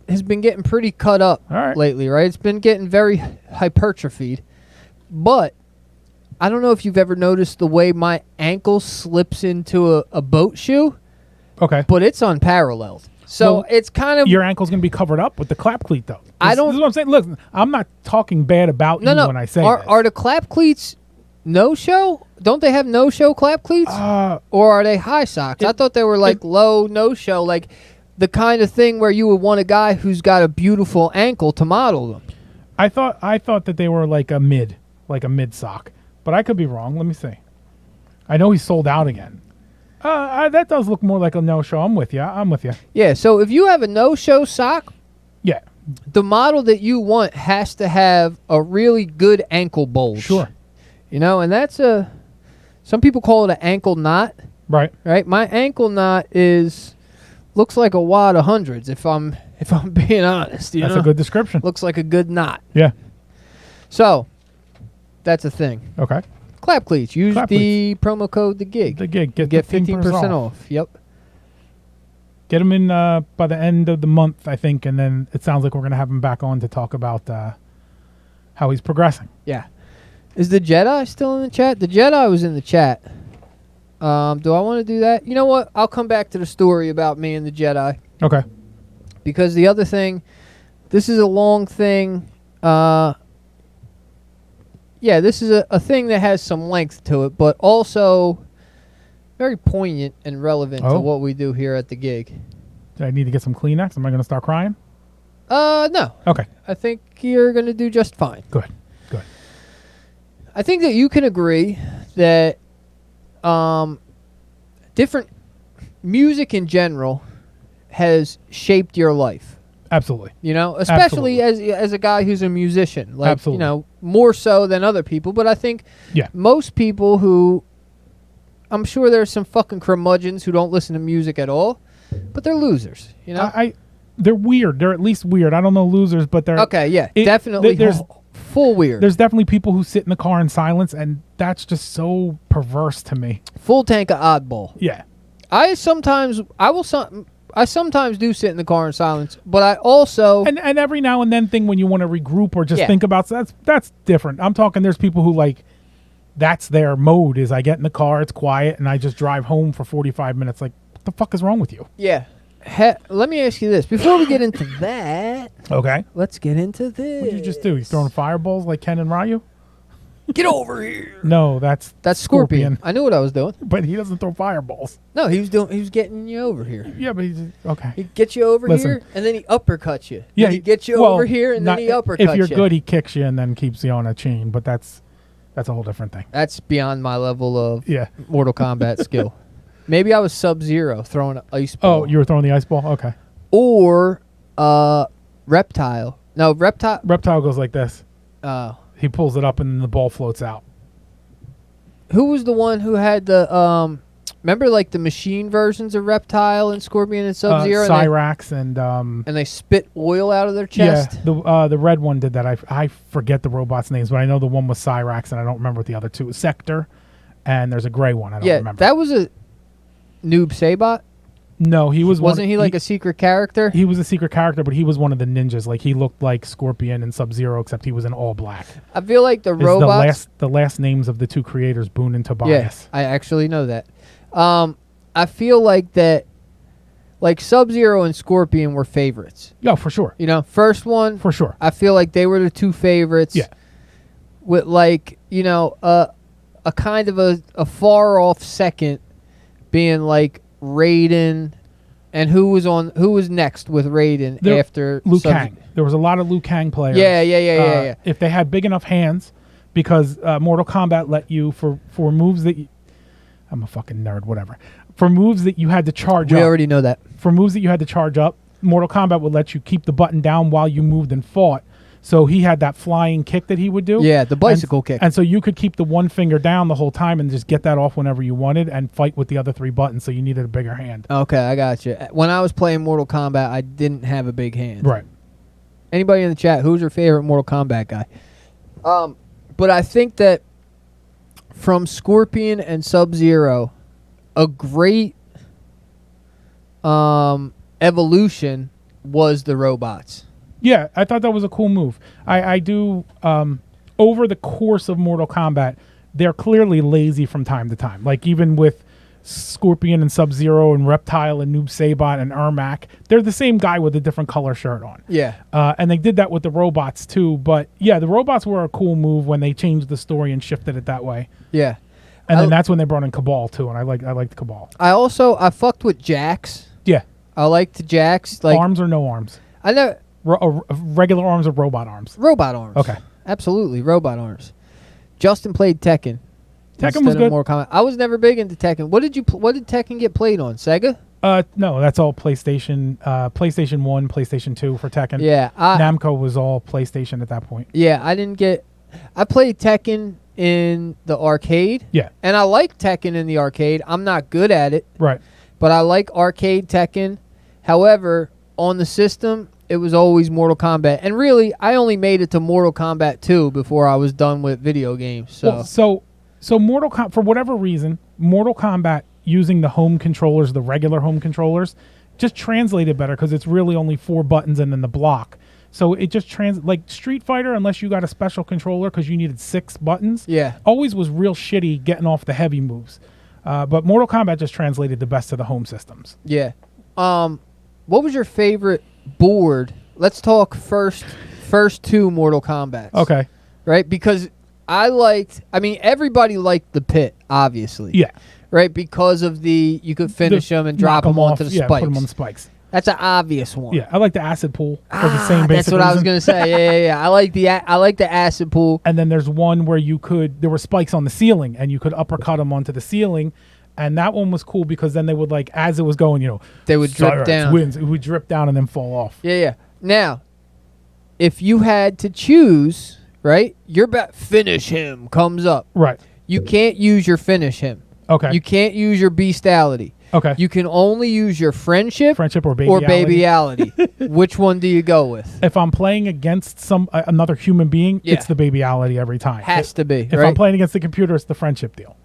has been getting pretty cut up lately, right? It's been getting very hypertrophied. But I don't know if you've ever noticed the way my ankle slips into a boat shoe. Okay. But it's unparalleled. So Well, it's kind of... Your ankle's going to be covered up with the clap cleat, though. I don't... This is what I'm saying. Look, I'm not talking bad about you when I say this. Are the clap cleats no-show? Don't they have no-show clap cleats? Or are they high socks? I thought they were like low no-show, like the kind of thing where you would want a guy who's got a beautiful ankle to model them. I thought that they were like a mid sock, but I could be wrong. Let me see. I know he's sold out again. That does look more like a no-show. I'm with you. Yeah, so if you have a no-show sock, Yeah, the model that you want has to have a really good ankle bulge. sure. You know, and that's some people call it an ankle knot. Right. Right? My ankle knot looks like a wad of hundreds if I'm being honest. That's a good description. Looks like a good knot. Yeah. So that's a thing. Okay. Clap cleats. Use Clap the promo code the GiG. The GiG. Get 15% off. Yep. Get him in by the end of the month, I think, and then it sounds like we're going to have him back on to talk about how he's progressing. Yeah. Is the Jedi still in the chat? The Jedi was in the chat. Do I want to do that? You know what? I'll come back to the story about me and the Jedi. Okay. Because the other thing, this is a long thing. Yeah, this is a thing that has some length to it, but also very poignant and relevant to what we do here at the GiG. Do I need to get some Kleenex? Am I going to start crying? No. Okay. I think you're going to do just fine. Good. I think that you can agree that different music in general has shaped your life. Absolutely. You know, especially as a guy who's a musician. Like, Absolutely. you know, more so than other people. But I think most people who, I'm sure there's some fucking curmudgeons who don't listen to music at all, but they're losers, you know? They're weird. They're at least weird. I don't know losers, but they're... Okay, yeah, definitely there's full weird. There's definitely people who sit in the car in silence, and that's just so perverse to me. Full tank of oddball. Yeah. I sometimes do sit in the car in silence, but I also... And every now and then thing when you want to regroup or just think about... That's different. I'm talking there's people who, like, that's their mode is I get in the car, it's quiet, and I just drive home for 45 minutes. Like, what the fuck is wrong with you? Yeah. Let me ask you this. Before we get into that... Okay. Let's get into this. What did you just do? You throwing fireballs like Ken and Ryu? Get over here. No, that's Scorpion. I knew what I was doing. But he doesn't throw fireballs. No, he was getting you over here. Yeah, but he's okay. He gets you over here, and then he uppercuts you. Yeah, he gets you over here, and then he uppercuts you. If you're good, he kicks you and then keeps you on a chain. But that's a whole different thing. That's beyond my level of Mortal Kombat skill. Maybe I was Sub-Zero throwing an ice ball. Oh, you were throwing the ice ball? Okay. Or Reptile. No, Reptile. Reptile goes like this. Oh. He pulls it up and then the ball floats out. Who was the one who had the remember like the machine versions of Reptile and Scorpion and Sub-Zero? Cyrax and they spit oil out of their chest? Yeah, the red one did that. I forget the robot's names, but I know the one was Cyrax and I don't remember what the other two. Sector, and there's a gray one. I don't remember. That was a Noob Saibot? No, he was Wasn't he like a secret character? He was a secret character, but he was one of the ninjas. Like, he looked like Scorpion and Sub-Zero, except he was in all black. I feel like the robots... The last names of the two creators, Boone and Tobias. Yeah, I actually know that. I feel like that, like Sub-Zero and Scorpion were favorites. Yeah, for sure. You know, first one, For sure. I feel like they were the two favorites. Yeah. With like, you know, a kind of a far off second being like Raiden, and who was next with Raiden after Liu Sub- Kang. There was a lot of Liu Kang players. Yeah. If they had big enough hands, because Mortal Kombat let you for moves that I'm a fucking nerd, whatever. For moves that you had to charge We up. already know that. For moves that you had to charge up, Mortal Kombat would let you keep the button down while you moved and fought. So he had that flying kick that he would do. Yeah, the bicycle kick. And so you could keep the one finger down the whole time and just get that off whenever you wanted and fight with the other three buttons, so you needed a bigger hand. Okay, I got you. When I was playing Mortal Kombat, I didn't have a big hand. Right. Anybody in the chat, who's your favorite Mortal Kombat guy? But I think that from Scorpion and Sub-Zero, a great evolution was the robots. Yeah, I thought that was a cool move. I do, over the course of Mortal Kombat, they're clearly lazy from time to time. Like, even with Scorpion and Sub-Zero and Reptile and Noob Saibot and Ermac, they're the same guy with a different color shirt on. Yeah. And they did that with the robots, too. But, yeah, the robots were a cool move when they changed the story and shifted it that way. Yeah. And then that's when they brought in Cabal, too, and I liked Cabal. I fucked with Jax. Yeah. I liked Jax. Like, arms or no arms? I know. Regular arms or robot arms? Robot arms. Okay. Absolutely, robot arms. Justin played Tekken. Tekken was good. I was never big into Tekken. What did Tekken get played on? Sega? No, that's all PlayStation. PlayStation 1, PlayStation 2 for Tekken. Yeah. Namco was all PlayStation at that point. Yeah, I played Tekken in the arcade. Yeah. And I like Tekken in the arcade. I'm not good at it. Right. But I like arcade Tekken. However, on the system, it was always Mortal Kombat. And really, I only made it to Mortal Kombat 2 before I was done with video games. So, so Mortal Kombat, for whatever reason, Mortal Kombat using the home controllers, the regular home controllers, just translated better because it's really only 4 buttons and then the block. So it just like Street Fighter, unless you got a special controller because you needed 6 buttons, yeah, always was real shitty getting off the heavy moves. But Mortal Kombat just translated the best of the home systems. Yeah. What was your favorite board? Let's talk first 2 Mortal Kombats. Okay. Right? Because everybody liked the pit, obviously. Yeah. Right? Because of you could finish them and drop them onto the spikes. Yeah, put them on the spikes. That's an obvious one. Yeah, I like the acid pool for the same basic That's what I was reason. going to say. Yeah. I like the acid pool. And then there's one where there were spikes on the ceiling, and you could uppercut them onto the ceiling. And that one was cool because then they would, like, as it was going, they would drip down. It would drip down and then fall off. Yeah. Now, if you had to choose, right, your finish him comes up. Right. You can't use your finish him. Okay. You can't use your beastality. Okay. You can only use your friendship or babyality. Which one do you go with? If I'm playing against another human being, it's the babyality every time. Has to be. If I'm playing against the computer, it's the friendship deal.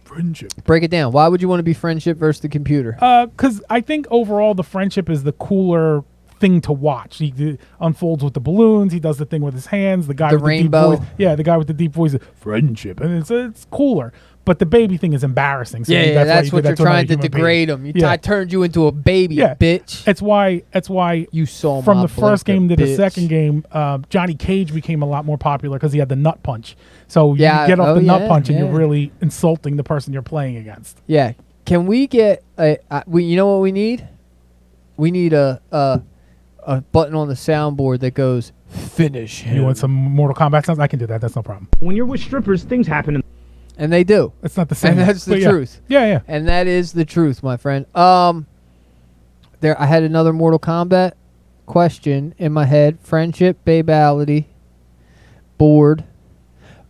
Friendship. Break it down. Why would you want to be friendship versus the computer? Because I think overall the friendship is the cooler thing to watch. He unfolds with the balloons. He does the thing with his hands. The guy with rainbow. the deep voice. Yeah, the guy with the deep voice. Friendship, and it's cooler. But the baby thing is embarrassing. So that's what you're trying to degrade him. I turned you into a baby, bitch. That's why you saw from the first game to the bitch. second game, Johnny Cage became a lot more popular because he had the nut punch. So you get off the nut punch and you're really insulting the person you're playing against. Yeah. Can we get you know what we need? We need a button on the soundboard that goes finish him. You want some Mortal Kombat sounds? I can do that. That's no problem. When you're with strippers, things happen. And they do. It's not the same. And that's the truth. Yeah. And that is the truth, my friend. I had another Mortal Kombat question in my head. Friendship, babality, board.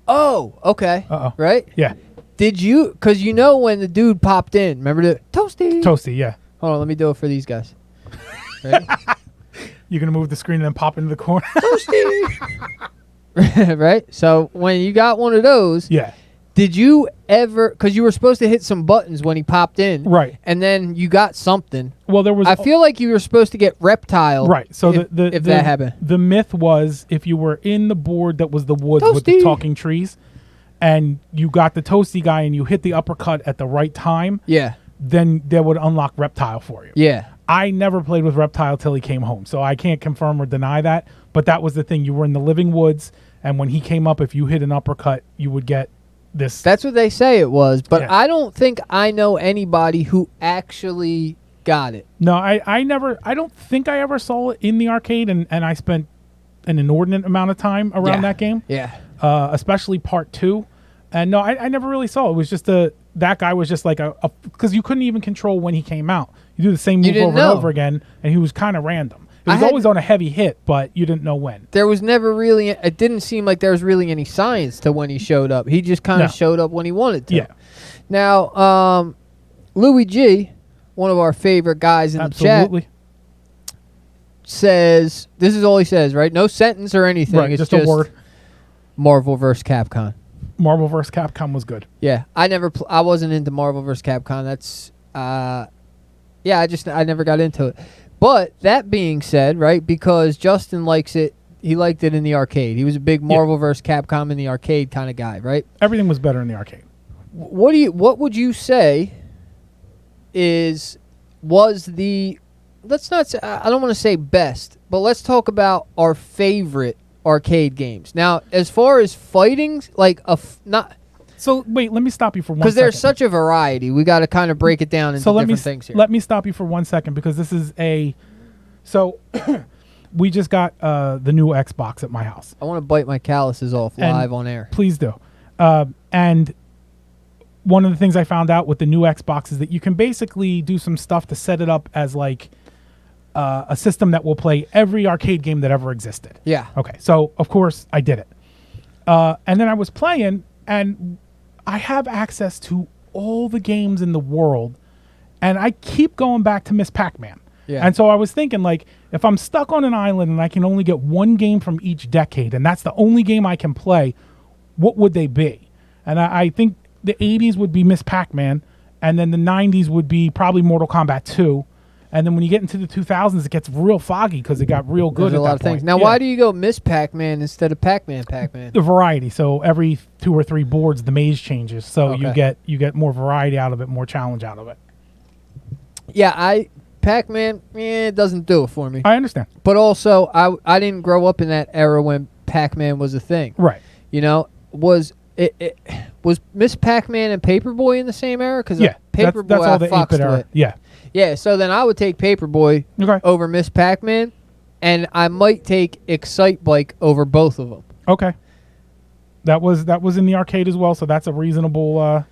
Oh, okay. Uh-oh. Right? Yeah. Did you, because when the dude popped in, remember the Toasty, yeah. Hold on, let me do it for these guys. Ready? You're going to move the screen and then pop into the corner? Toasty! Right? So when you got one of those, yeah. Did you ever, because you were supposed to hit some buttons when he popped in. Right. And then you got something. Well, there was. I feel like you were supposed to get Reptile. Right. So if that happened. The myth was if you were in the board that was the woods with the talking trees and you got the Toasty guy and you hit the uppercut at the right time. Yeah. Then they would unlock Reptile for you. Yeah. I never played with Reptile till he came home, so I can't confirm or deny that. But that was the thing. You were in the living woods, and when he came up, if you hit an uppercut, you would get this. That's what they say it was, but Yeah. I don't think I know anybody who actually got it. No, I don't think I ever saw it in the arcade, and I spent an inordinate amount of time around that game. Yeah. Especially part 2. And no, I never really saw it. It was just that guy was just like because you couldn't even control when he came out. You do the same move over and over again, and he was kind of random. It was always on a heavy hit, but you didn't know when. There was never really, it didn't seem like there was really any science to when he showed up. He just kind of showed up when he wanted to. Yeah. Now, Louis G, one of our favorite guys in the chat, says, this is all he says, right? No sentence or anything. Right, it's just a word. Marvel vs. Capcom. Marvel vs. Capcom was good. Yeah, I wasn't into Marvel vs. Capcom. That's I never got into it. But that being said, right, because Justin likes it, he liked it in the arcade. He was a big Marvel vs. Capcom in the arcade kind of guy, right? Everything was better in the arcade. What would you say was the, let's not say, I don't want to say best, but let's talk about our favorite arcade games. Now, as far as fighting, like not. So wait, let me stop you for 1 second. Because there's such a variety, we got to kind of break it down into different things here. Let me stop you for 1 second because this is so we just got the new Xbox at my house. I want to bite my calluses off live on air. Please do. And one of the things I found out with the new Xbox is that you can basically do some stuff to set it up as like a system that will play every arcade game that ever existed. Yeah. Okay. So of course I did it, and then I was playing, and I have access to all the games in the world, and I keep going back to Miss Pac-Man. Yeah. And so I was thinking, like, if I'm stuck on an island and I can only get one game from each decade, and that's the only game I can play, what would they be? And I think the 80s would be Miss Pac-Man, and then the 90s would be probably Mortal Kombat 2. And then when you get into the 2000s, it gets real foggy because it got real good. There's a lot of things. Now, Yeah. why do you go Miss Pac-Man instead of Pac-Man? The variety. So every 2 or 3 boards, the maze changes. So you get more variety out of it, more challenge out of it. Yeah, Pac-Man, it doesn't do it for me. I understand. But also, I didn't grow up in that era when Pac-Man was a thing. Right. You know, was Miss Pac-Man and Paperboy in the same era? Because Paperboy that's all I the fucked 8-bit era. with. Yeah. Yeah, so then I would take Paperboy over Miss Pac-Man, and I might take Excite Bike over both of them. Okay. That was in the arcade as well, so that's a reasonable a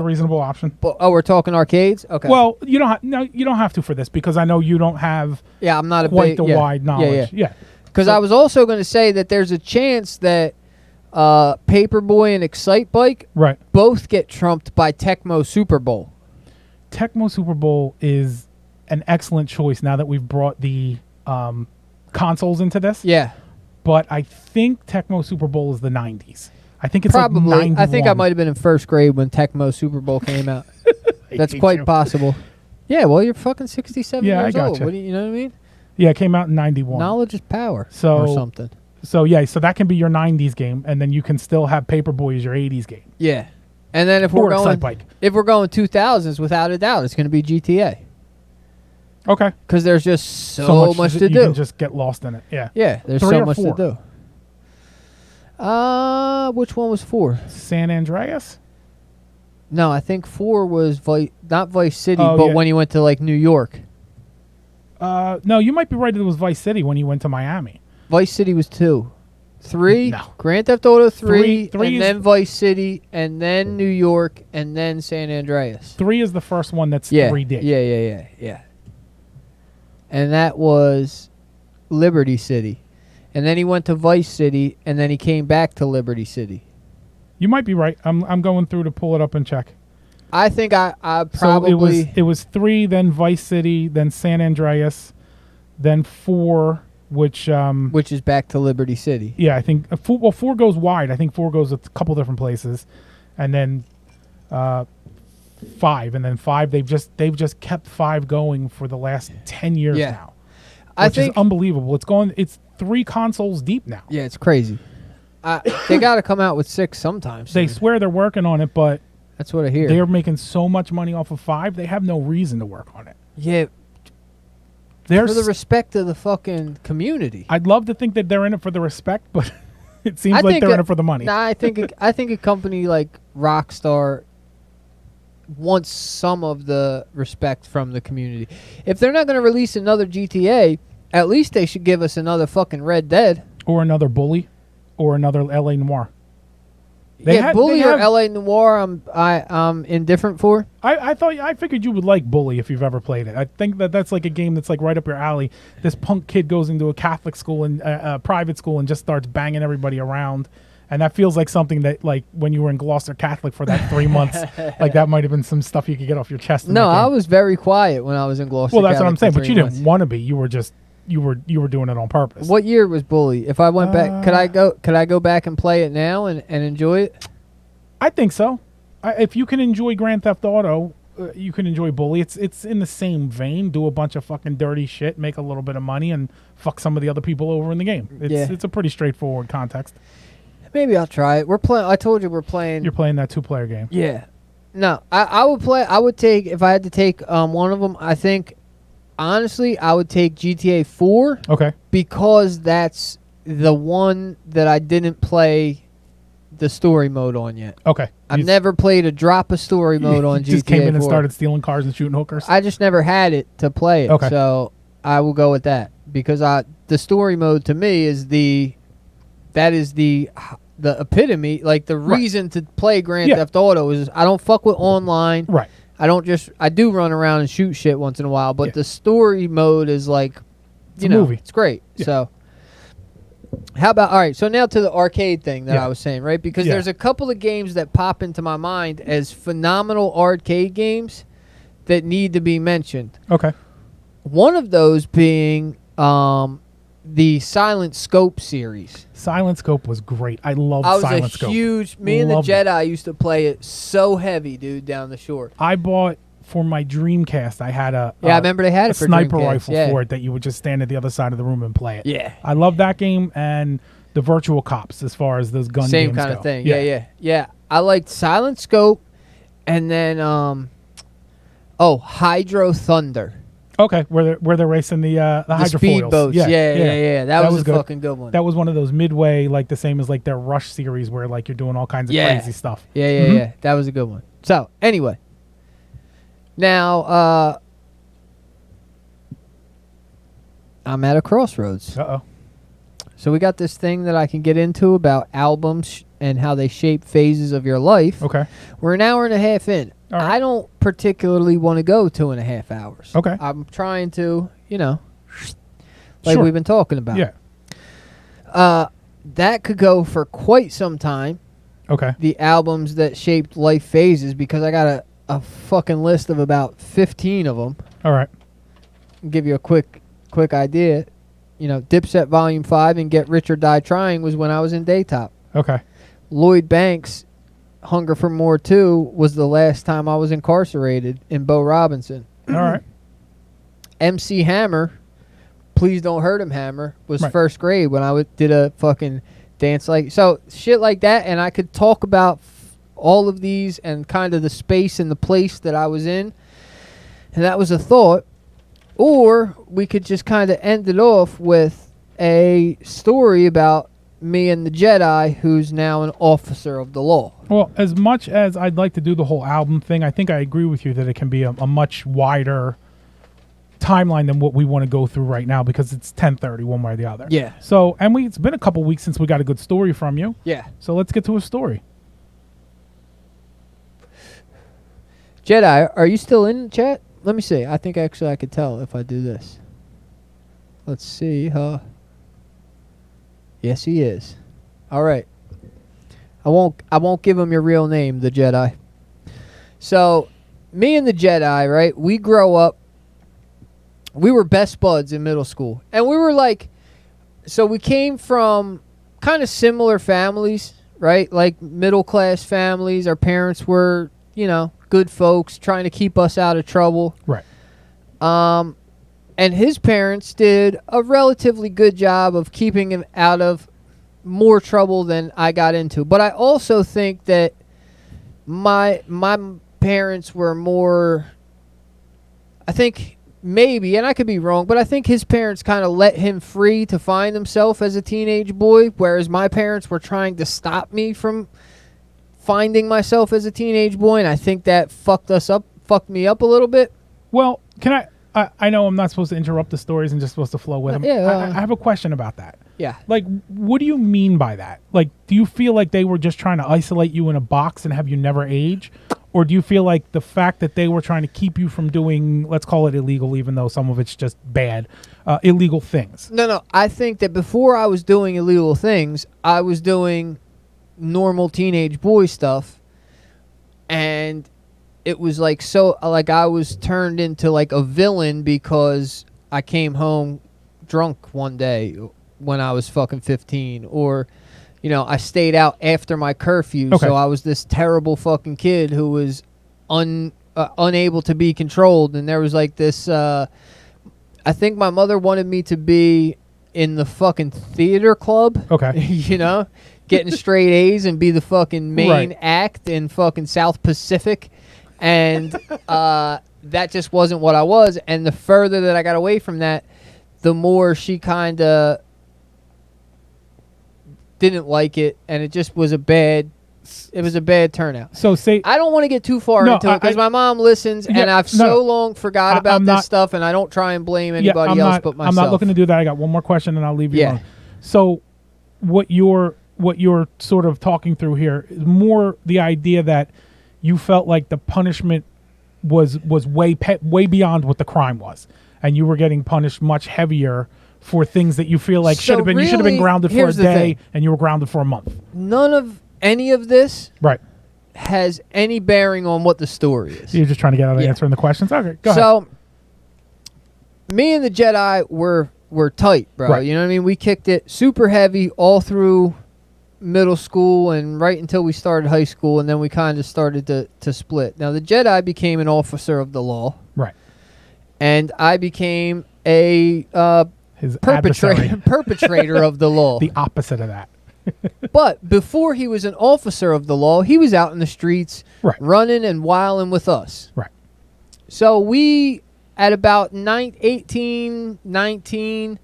reasonable option. But, we're talking arcades? Okay. Well, you don't have to for this because I know you don't have I'm not quite the wide knowledge. Yeah. Because I was also going to say that there's a chance that Paperboy and Excite Bike both get trumped by Tecmo Super Bowl. Tecmo Super Bowl is an excellent choice now that we've brought the consoles into this. Yeah. But I think Tecmo Super Bowl is the 90s. I think it's probably. Like 91. I think I might have been in first grade when Tecmo Super Bowl came out. That's quite possible. Yeah, well, you're fucking 67 years old. What do you know what I mean? Yeah, it came out in 91. Knowledge is power or something. So, yeah, so that can be your 90s game, and then you can still have Paperboy as your 80s game. Yeah. And then if we're going 2000s, without a doubt, it's going to be GTA. Okay. Because there's just so much to do. You can just get lost in it. Yeah. Yeah, there's so much to do. Which one was 4? San Andreas? No, I think 4 was not Vice City, but when he went to like New York. No, you might be right. It was Vice City when he went to Miami. Vice City was 2. 3, no. Grand Theft Auto 3 and then Vice City, and then New York, and then San Andreas. 3 is the first one that's 3D. Yeah. And that was Liberty City. And then he went to Vice City, and then he came back to Liberty City. You might be right. I'm going through to pull it up and check. I think I probably... So it was 3, then Vice City, then San Andreas, then 4... Which is back to Liberty City. Yeah, I think 4 goes wide. I think 4 goes a couple different places, and then 5, and then 5 they've just kept 5 going for the last 10 years now, which is unbelievable. It's 3 consoles deep now. Yeah, it's crazy. They got to come out with 6 sometime soon. They swear they're working on it, but that's what I hear. They're making so much money off of 5. They have no reason to work on it. Yeah. They're for the respect of the fucking community. I'd love to think that they're in it for the respect, but it seems I like think they're in it for the money. Nah, I think a company like Rockstar wants some of the respect from the community. If they're not going to release another GTA, at least they should give us another fucking Red Dead. Or another Bully, or another LA Noire. Bully or LA Noire, I'm indifferent for. I figured you would like Bully if you've ever played it. I think that's like a game that's like right up your alley. This punk kid goes into a Catholic school and a private school and just starts banging everybody around. And that feels like something that, like, when you were in Gloucester Catholic for that 3 months, like that might have been some stuff you could get off your chest. No, I was very quiet when I was in Gloucester. Well, that's Catholic what I'm saying. for But you 3 months. didn't want to be. You were just you were doing it on purpose. What year was Bully? If I went back, could I go back and play it now and enjoy it? I think so. If you can enjoy Grand Theft Auto, you can enjoy Bully. It's in the same vein. Do a bunch of fucking dirty shit, make a little bit of money, and fuck some of the other people over in the game. It's a pretty straightforward context. Maybe I'll try it. We're playing. I told you we're playing. You're playing that 2-player game. Yeah. No, I would play. I would take, if I had to take one of them. I think, honestly, I would take GTA 4. Okay. Because that's the one that I didn't play the story mode on yet. Okay. I've never played a drop of story mode on GTA 4. Just came in and started stealing cars and shooting hookers. I just never had it to play it. Okay. So I will go with that because the story mode to me is the epitome, like the reason to play Grand Theft Auto is I don't fuck with online. Right. I do run around and shoot shit once in a while, but the story mode is like, it's a movie. It's great. Yeah. So how about, all right, so now to the arcade thing that I was saying, right? Because there's a couple of games that pop into my mind as phenomenal arcade games that need to be mentioned. Okay. One of those being the Silent Scope series. Silent Scope was great. I loved Silent Scope. Me and the Jedi used to play it so heavy, dude, down the shore. I bought for my Dreamcast. I had I remember they had it for sniper Dreamcast, rifle for it that you would just stand at the other side of the room and play it. Yeah. I love that game and the Virtual Cops as far as those gun games Same kind go. of thing. Yeah. I liked Silent Scope and then Hydro Thunder. Okay, where they're racing the hydrofoils. Speedboats. Yeah. That was a fucking good one. That was one of those midway, like the same as like their Rush series where like you're doing all kinds of crazy stuff. Yeah. That was a good one. So anyway, now I'm at a crossroads. Uh-oh. So we got this thing that I can get into about albums and how they shape phases of your life. Okay. We're an hour and a half in. All right. I don't particularly want to go 2.5 hours. Okay. I'm trying to, like we've been talking about. Yeah. That could go for quite some time. Okay. The albums that shaped life phases, because I got a fucking list of about 15 of them. All right. I'll give you a quick idea. Dipset Volume 5 and Get Rich or Die Trying was when I was in Daytop. Okay. Lloyd Banks' Hunger for More 2 was the last time I was incarcerated in Bo Robinson. All right. MC Hammer, Please Don't Hurt Him Hammer, was first grade when I did a fucking dance so shit like that. And I could talk about all of these and kind of the space and the place that I was in. And that was a thought. Or we could just kind of end it off with a story about me and the Jedi, who's now an officer of the law. Well, as much as I'd like to do the whole album thing, I think I agree with you that it can be a much wider timeline than what we want to go through right now because it's 10:30 one way or the other. Yeah. So, and it's been a couple weeks since we got a good story from you. Yeah. So let's get to a story. Jedi, are you still in chat? Let me see. I think actually I could tell if I do this. Let's see. Yes, he is. All right. I won't give him your real name, the Jedi. So, me and the Jedi, right? We grow up. We were best buds in middle school, and we were like, so we came from kind of similar families, right? Like middle class families. Our parents were, good folks trying to keep us out of trouble. Right. And his parents did a relatively good job of keeping him out of more trouble than I got into. But I also think that my parents were more, I think maybe, and I could be wrong, but I think his parents kind of let him free to find himself as a teenage boy, whereas my parents were trying to stop me from finding myself as a teenage boy, and I think that fucked me up a little bit. Well, can I know I'm not supposed to interrupt the stories and just supposed to flow with them. Yeah. I have a question about that. Yeah. Like, what do you mean by that? Like, do you feel like they were just trying to isolate you in a box and have you never age? Or do you feel like the fact that they were trying to keep you from doing, let's call it illegal, even though some of it's just bad, illegal things? No. I think that before I was doing illegal things, I was doing normal teenage boy stuff. And it was like I was turned into like a villain because I came home drunk one day when I was fucking 15, or I stayed out after my curfew. Okay. So I was this terrible fucking kid who was unable to be controlled. And there was like this I think my mother wanted me to be in the fucking theater club. Okay. Getting straight A's and be the fucking main Right. act in fucking South Pacific. And that just wasn't what I was. And the further that I got away from that, the more she kind of didn't like it, and it just was a bad turnout. So I don't want to get too far into it because my mom listens, and I've long forgot about this stuff, and I don't try and blame anybody else but myself. I'm not looking to do that. I got one more question, and I'll leave you alone. So what you're sort of talking through here is more the idea that you felt like the punishment was way beyond what the crime was, and you were getting punished much heavier for things that you feel like you should have been grounded for a day, and you were grounded for a month. None of any of this right has any bearing on what the story is. You're just trying to get out of answering the questions. Okay, go ahead. So me and the Jedi were tight, bro. Right. You know what I mean? We kicked it super heavy all through middle school and right until we started high school, and then we kind of started to split. Now the Jedi became an officer of the law, right, and I became a his perpetrator of the law. The opposite of that. But before he was an officer of the law, he was out in the streets running and wilding with us. Right. So we, at about 18, 19,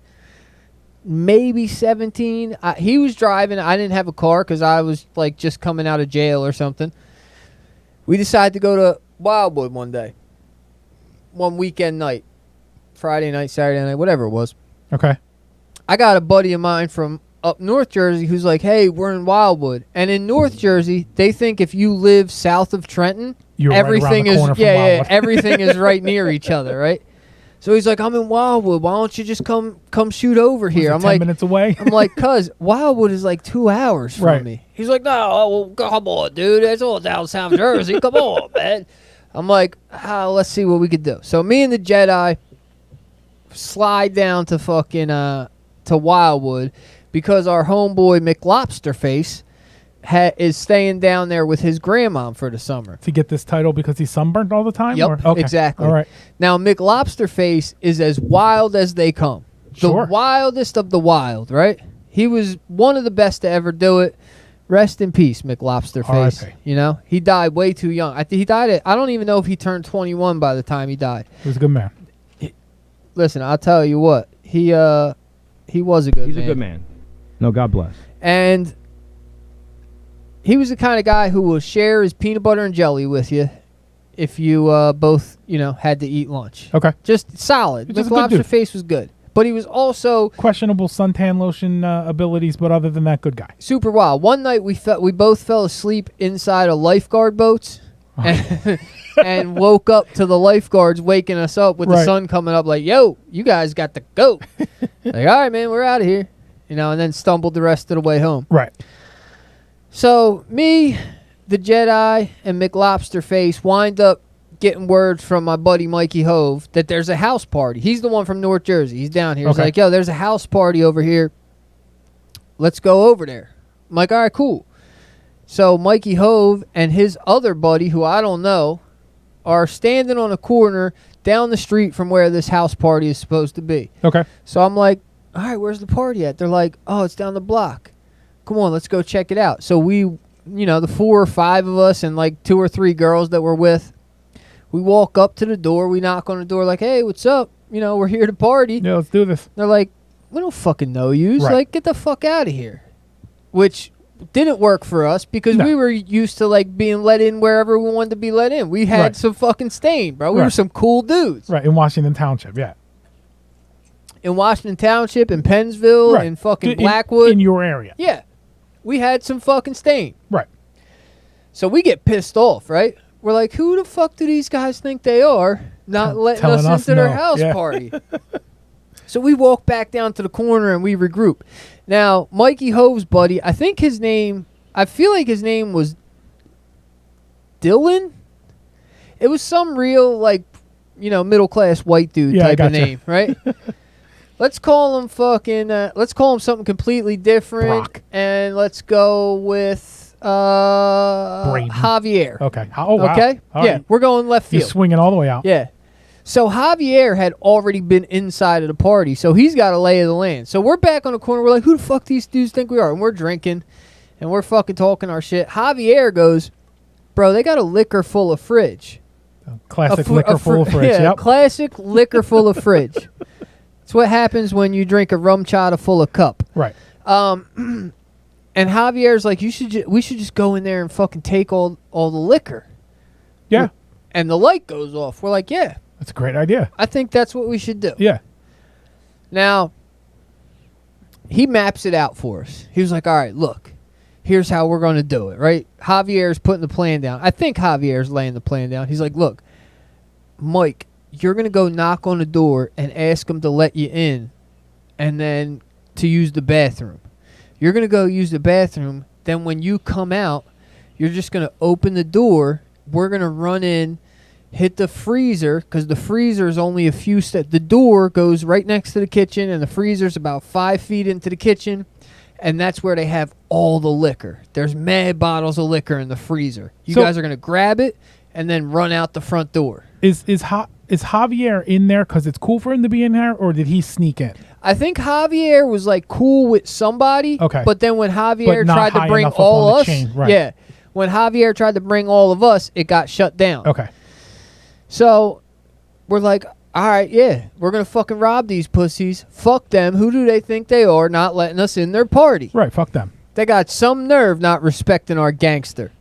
maybe 17, he was driving. I didn't have a car because I was like just coming out of jail or something. We decided to go to Wildwood one weekend night, Friday night, Saturday night, whatever it was. Okay. I got a buddy of mine from up North Jersey who's like, hey, we're in Wildwood. And in North Jersey, they think if you live south of Trenton, everything is everything is right near each other, right? So he's like, I'm in Wildwood. Why don't you just come shoot over here? I'm 10 like, minutes away. I'm like, cuz Wildwood is like 2 hours from me. He's like, no, well, come on, dude. It's all down South Jersey. Come on, man. I'm like, let's see what we could do. So me and the Jedi slide down to fucking to Wildwood because our homeboy McLobsterface is staying down there with his grandma for the summer. To get this title because he's sunburned all the time? Yep, Okay. exactly. All right. Now, McLobsterface is as wild as they come. Sure. The wildest of the wild, right? He was one of the best to ever do it. Rest in peace, McLobsterface. R.I.P. You know, he died way too young. He died I don't even know if he turned 21 by the time he died. He was a good man. Listen, I'll tell you what. He was a good man. He's a good man. No, God bless. And he was the kind of guy who will share his peanut butter and jelly with you if you both, had to eat lunch. Okay. Just solid. He's just a good dude. McLobsterface was good. But he was also questionable suntan lotion abilities, but other than that, good guy. Super wild. One night we both fell asleep inside of lifeguard boats and woke up to the lifeguards waking us up with the sun coming up like, yo, you guys got to go. Like, all right, man, we're out of here. And then stumbled the rest of the way home. Right. So me, the Jedi, and McLobsterface wind up getting word from my buddy Mikey Hove that there's a house party. He's the one from North Jersey. He's down here. He's like, yo, there's a house party over here. Let's go over there. I'm like, all right, cool. So Mikey Hove and his other buddy, who I don't know, are standing on a corner down the street from where this house party is supposed to be. Okay. So I'm like, all right, where's the party at? They're like, oh, it's down the block. Come on, let's go check it out. So we, the 4 or 5 of us and like 2 or 3 girls that we're with, We walk up to the door. We knock on the door like, hey, what's up? You know, we're here to party. Yeah, let's do this. They're like, we don't fucking know you. Right. Like, get the fuck out of here. Which didn't work for us because No. we were used to like being let in wherever we wanted to be let in. We had Right. some fucking stain, bro. We were Right. some cool dudes. Right, in Washington Township, yeah. In Washington Township, in Pennsville, Right. in fucking In- Blackwood. In your area. Yeah. We had some fucking stain. Right. So we get pissed off, right? We're like, who the fuck do these guys think they are not letting Telling us us into their no. house Yeah. party? So we walk back down to the corner and we regroup. Now, Mikey Hove's buddy, I feel like his name was Dylan. It was some real, like, you know, middle-class white dude Yeah, I type of gotcha. name, right? Let's call him something completely different. Brock. And let's go with Braden. Javier. Okay. Oh, wow. Okay? All Yeah, right. we're going left You're field. swinging all the way out. Yeah. So Javier had already been inside of the party, so he's got a lay of the land. So we're back on the corner. We're like, who the fuck these dudes think we are? And we're drinking, and we're fucking talking our shit. Javier goes, bro, they got a liquor full of fridge. Classic liquor full of fridge. Yeah, Yep. classic liquor full of fridge. It's what happens when you drink a rum chata full of cup. Right. And Javier's like, we should just go in there and fucking take all the liquor. Yeah. And the light goes off. We're like, yeah, That's a great idea. I think that's what we should do. Yeah. Now, he maps it out for us. He was like, all right, look, here's how we're going to do it, right? Javier's putting the plan down. I think Javier's laying the plan down. He's like, look, Mike, you're going to go knock on the door and ask them to let you in and then to use the bathroom. You're going to go use the bathroom. Then when you come out, you're just going to open the door. We're going to run in, hit the freezer, because the freezer is only a few steps. The door goes right next to the kitchen, and the freezer's about 5 feet into the kitchen, and that's where they have all the liquor. There's mad bottles of liquor in the freezer. You So- guys are going to grab it and then run out the front door. Is Javier in there because it's cool for him to be in there, or did he sneak in? I think Javier was like cool with somebody. Okay. But then when Javier But not tried to high bring enough up all on the us, chain, right. yeah, when Javier tried to bring all of us, it got shut down. Okay. So we're like, all right, yeah, we're gonna fucking rob these pussies. Fuck them. Who do they think they are? Not letting us in their party. Right. Fuck them. They got some nerve not respecting our gangster.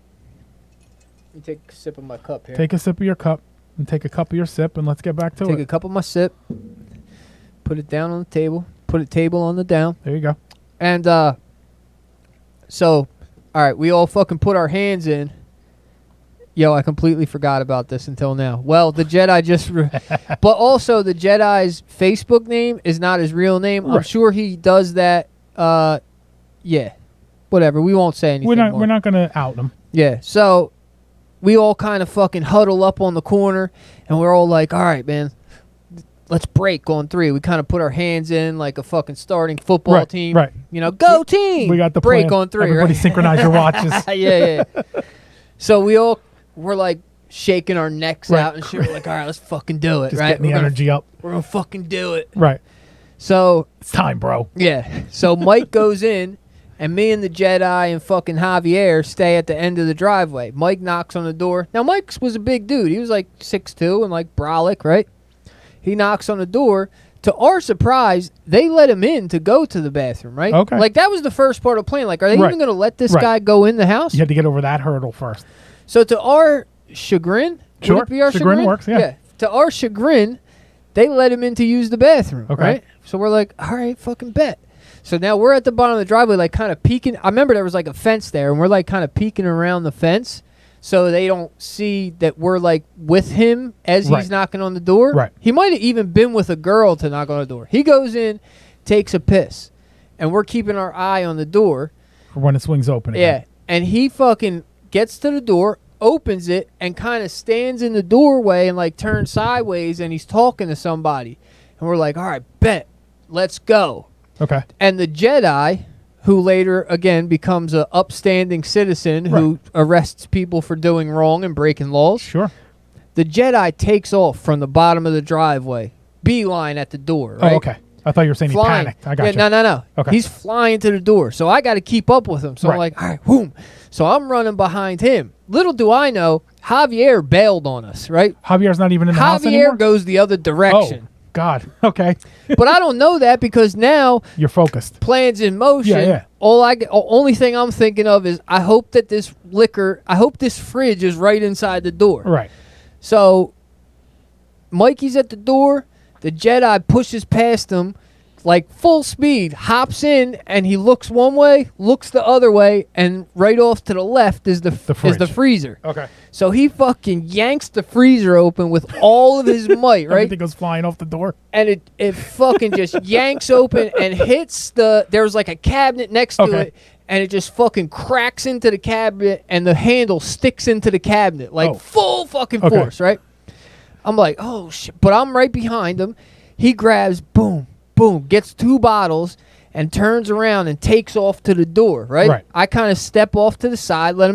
Let me take a sip of my cup here. Take a sip of your cup and take a cup of your sip, and let's get back to Take it. a cup of my sip. Put it down on the table. Put a table on the down. There you go. And so, all right, we all fucking put our hands in. Yo, I completely forgot about this until now. Well, the Jedi just... but also, the Jedi's Facebook name is not his real name. I'm Right. sure he does that. Yeah. Whatever. We won't say anything more. We're not gonna out them. Yeah. So, we all kind of fucking huddle up on the corner, and we're all like, all right, man, let's break on three. We kind of put our hands in like a fucking starting football Right, team. right. You know, go team. We got the break plan. on three. Everybody right? synchronize your watches. yeah. So we're like shaking our necks Right. out and shit. We're like, all right, let's fucking do it. Just right? getting the We're gonna- energy up. We're gonna fucking do it. Right. So It's time, bro. yeah. So Mike goes in, and me and the Jedi and fucking Javier stay at the end of the driveway. Mike knocks on the door. Now Mike was a big dude. He was like 6'2" and like brolic, right? He knocks on the door. To our surprise, they let him in to go to the bathroom, right? Okay. Like that was the first part of the plan. Like, are they Right. even going to let this Right. guy go in the house? You had to get over that hurdle first. So to our chagrin, Sure. would it be our Chagrin works, yeah. To our chagrin, they let him in to use the bathroom, Okay. right? So we're like, all right, fucking bet. So now we're at the bottom of the driveway, like kind of peeking. I remember there was like a fence there, and we're like kind of peeking around the fence so they don't see that we're like with him as Right. he's knocking on the door. Right. He might have even been with a girl to knock on the door. He goes in, takes a piss, and we're keeping our eye on the door. For when it swings open Yeah. again. And he fucking gets to the door, opens it, and kind of stands in the doorway and like turns sideways, and he's talking to somebody. And we're like, all right, bet. Let's go. Okay. And the Jedi, who later, again, becomes a upstanding citizen who arrests people for doing wrong and breaking laws, Sure. the Jedi takes off from the bottom of the driveway, beeline at the door, right? Oh, okay. I thought you were saying Flying. he panicked. I got yeah, you. No. Okay. He's flying to the door, so I got to keep up with him. So I'm Right. like, all right, boom. So I'm running behind him. Little do I know, Javier bailed on us, right? Javier's not even in the house anymore? Javier goes the other direction. Oh, God. Okay. But I don't know that because now You're focused. plans in motion. Yeah. Only thing I'm thinking of is I hope that this fridge is right inside the door. Right. So Mikey's at the door. The Jedi pushes past him like full speed, hops in, and he looks one way, looks the other way, and right off to the left is the freezer. Okay. So he fucking yanks the freezer open with all of his might, right? Everything goes flying off the door. And it fucking just yanks open and hits there's like a cabinet next to it, and it just fucking cracks into the cabinet, and the handle sticks into the cabinet like full fucking force, right? I'm like, oh shit, but I'm right behind him. He grabs, boom, gets 2 bottles and turns around and takes off to the door, right? I kind of step off to the side, let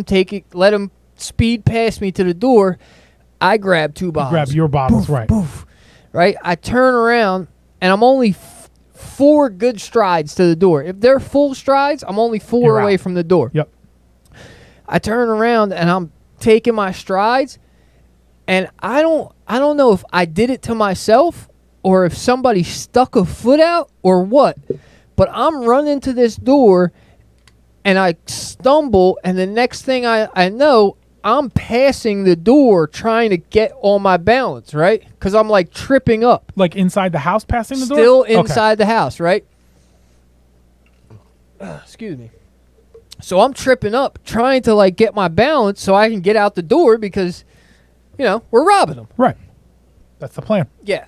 him speed past me to the door. I grab 2 bottles. Grab your bottles, right. Boof, right? I turn around, and I'm only 4 good strides to the door. If they're full strides, I'm only 4 away from the door. Yep. I turn around, and I'm taking my strides, and I don't know if I did it to myself or if somebody stuck a foot out or what, but I'm running to this door, and I stumble, and the next thing I know, I'm passing the door trying to get on my balance, right? Because I'm like tripping up. Like inside the house passing the door? Still inside the house, right? Excuse me. So I'm tripping up trying to like get my balance so I can get out the door because, we're robbing them. Right. That's the plan. Yeah.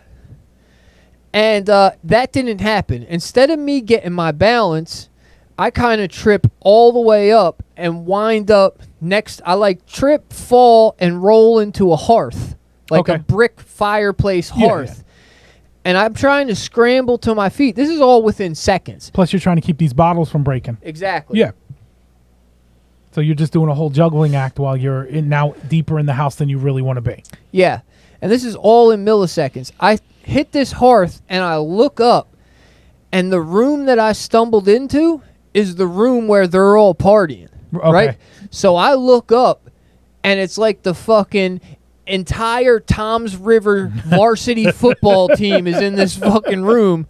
And that didn't happen. Instead of me getting my balance, I kind of trip all the way up and wind up next. I like trip, fall, and roll into a hearth, like a brick fireplace hearth. Yeah. And I'm trying to scramble to my feet. This is all within seconds. Plus, you're trying to keep these bottles from breaking. Exactly. Yeah. So you're just doing a whole juggling act while you're now deeper in the house than you really want to be. Yeah. And this is all in milliseconds. I hit this hearth, and I look up, and the room that I stumbled into is the room where they're all partying, right? So I look up, and it's like the fucking entire Toms River varsity football team is in this fucking room,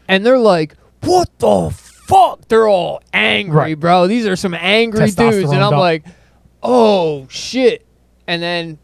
and they're like, what the fuck? They're all angry, bro. These are some angry dudes, and I'm like, oh, shit. And then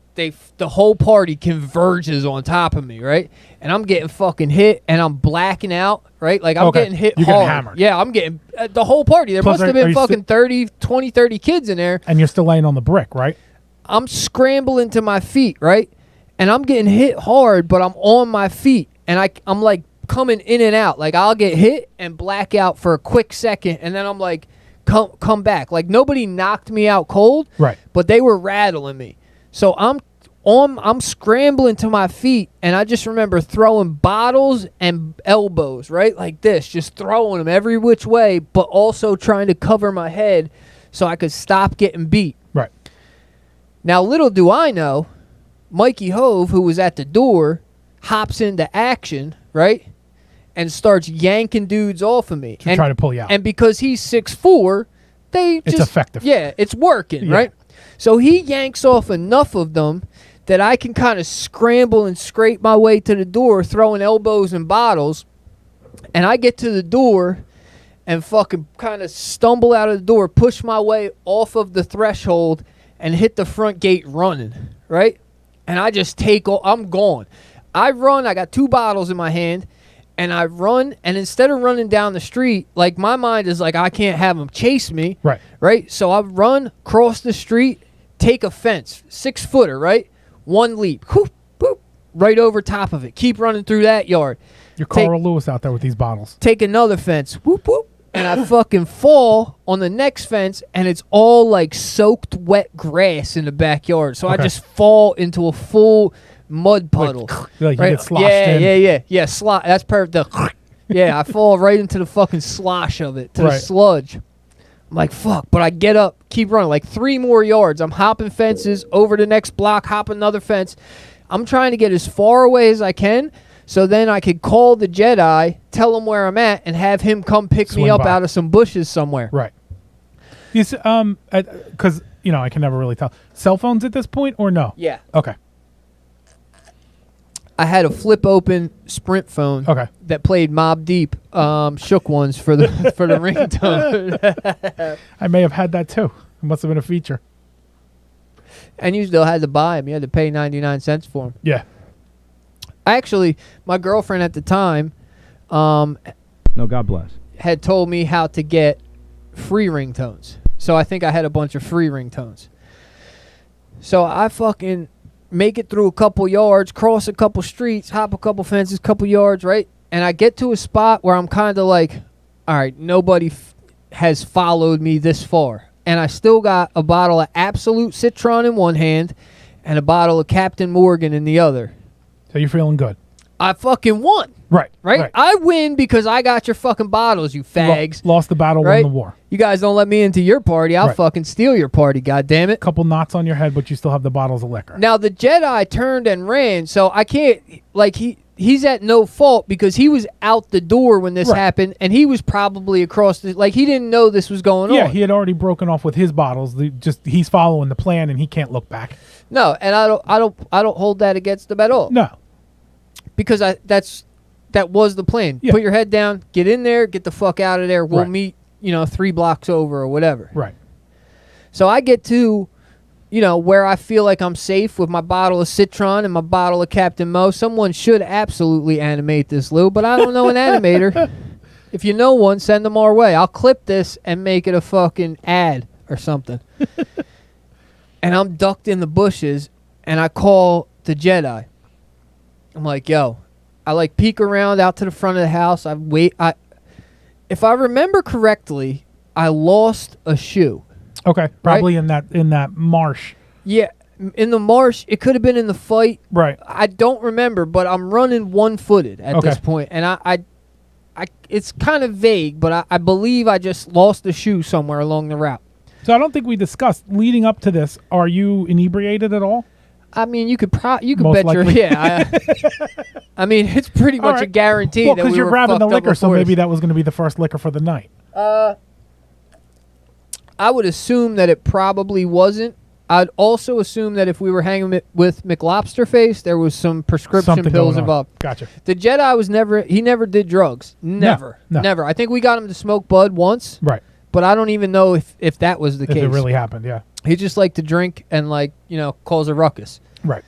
the whole party converges on top of me, right? And I'm getting fucking hit, and I'm blacking out, right? Like, I'm getting hit hard. Getting hammered. Yeah, I'm getting the whole party. There must have been fucking 30 kids in there. And you're still laying on the brick, right? I'm scrambling to my feet, right? And I'm getting hit hard, but I'm on my feet. And I'm like coming in and out. Like, I'll get hit and black out for a quick second, and then I'm like, come back. Like, nobody knocked me out cold, right? But they were rattling me. So I'm scrambling to my feet, and I just remember throwing bottles and elbows, right? Like this, just throwing them every which way, but also trying to cover my head so I could stop getting beat. Right. Now, little do I know, Mikey Hove, who was at the door, hops into action, right? And starts yanking dudes off of me. To try to pull you out. And because he's 6'4", it's effective. Yeah, it's working, right? So he yanks off enough of them that I can kind of scramble and scrape my way to the door, throwing elbows and bottles. And I get to the door and fucking kind of stumble out of the door, push my way off of the threshold, and hit the front gate running, right? And I just I'm gone. I run, I got 2 bottles in my hand, and I run, and instead of running down the street, like, my mind is like, I can't have them chase me. Right? So I run, cross the street, take a fence, 6-footer, right? 1 leap, whoop, boop, right over top of it. Keep running through that yard. You're Carl Lewis out there with these bottles. Take another fence, whoop, whoop, and I fucking fall on the next fence, and it's all like soaked wet grass in the backyard. So I just fall into a full mud puddle. Like right? You get sloshed in. Yeah. That's perfect. Yeah, I fall right into the fucking slosh of it, to the sludge. I'm like, fuck, but I get up, keep running, like 3 more yards. I'm hopping fences, over the next block, hop another fence. I'm trying to get as far away as I can, so then I could call the Jedi, tell him where I'm at, and have him come pick me up out of some bushes somewhere. Right. Because I can never really tell. Cell phones at this point or no? Yeah. Okay. I had a flip open Sprint phone Okay. that played Mobb Deep, shook ones for the for the ringtone. I may have had that too. It must have been a feature. And you still had to buy them. You had to pay 99 cents for them. Yeah. Actually, my girlfriend at the time No, God bless. had told me how to get free ringtones. So I think I had a bunch of free ringtones. So I fucking make it through a couple yards, cross a couple streets, hop a couple fences, couple yards, right? And I get to a spot where I'm kind of like, all right, nobody has followed me this far. And I still got a bottle of Absolute Citron in one hand and a bottle of Captain Morgan in the other. So you're feeling good. I fucking won. Right. Right? I win because I got your fucking bottles, you fags. Lost the battle, right? won the war. You guys don't let me into your party. I'll fucking steal your party, goddammit. Couple knots on your head, but you still have the bottles of liquor. Now, the Jedi turned and ran, so I can't, like, he's at no fault because he was out the door when this happened, and he was probably across the, like, he didn't know this was going on. Yeah, he had already broken off with his bottles. He's following the plan, and he can't look back. No, and I don't hold that against him at all. No. Because that was the plan. Yeah. Put your head down, get in there, get the fuck out of there. We'll meet, 3 blocks over or whatever. Right. So I get to, where I feel like I'm safe with my bottle of Citron and my bottle of Captain Mo. Someone should absolutely animate this, Lou, but I don't know an animator. If you know one, send them our way. I'll clip this and make it a fucking ad or something. And I'm ducked in the bushes, and I call the Jedi. I'm like, yo, I like peek around out to the front of the house. If I remember correctly, I lost a shoe. Okay, probably in that marsh. Yeah, in the marsh. It could have been in the fight. Right. I don't remember, but I'm running one-footed at this point, and I it's kind of vague, but I believe I just lost the shoe somewhere along the route. So I don't think we discussed leading up to this. Are you inebriated at all? I mean, you could Most bet likely. I mean, it's pretty much a guarantee. Well, that because we you're were grabbing the fucked up liquor, so before maybe this. that was going to be the first liquor for the night. I would assume that it probably wasn't. I'd also assume that if we were hanging with McLobsterface, there was some prescription Something pills going on. involved. Gotcha. The Jedi he never did drugs. Never. No. Never. I think we got him to smoke bud once. Right. But I don't even know if that was the If case. it really happened, yeah. He just liked to drink and cause a ruckus. Right.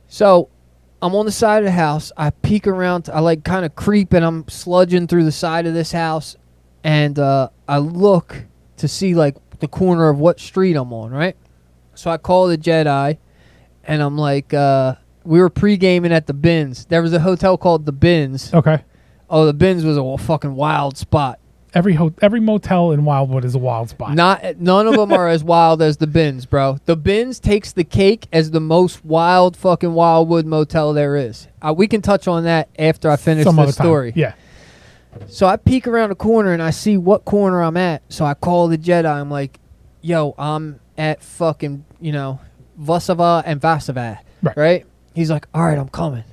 So I'm on the side of the house. I peek around. I kind of creep and I'm sludging through the side of this house. And I look to see the corner of what street I'm on, right? So I call the Jedi and I'm like, we were pre-gaming at the Bins. There was a hotel called the Bins. Okay. Oh, the Bins was a fucking wild spot. Every motel in Wildwood is a wild spot. None of them are as wild as the Bins, bro. The Bins takes the cake as the most wild fucking Wildwood motel there is. We can touch on that after I finish Some the other time. story. Yeah. So I peek around the corner and I see what corner I'm at. So I call the Jedi. I'm like, yo, I'm at fucking, Vasava and Vasava. Right? He's like, all right, I'm coming.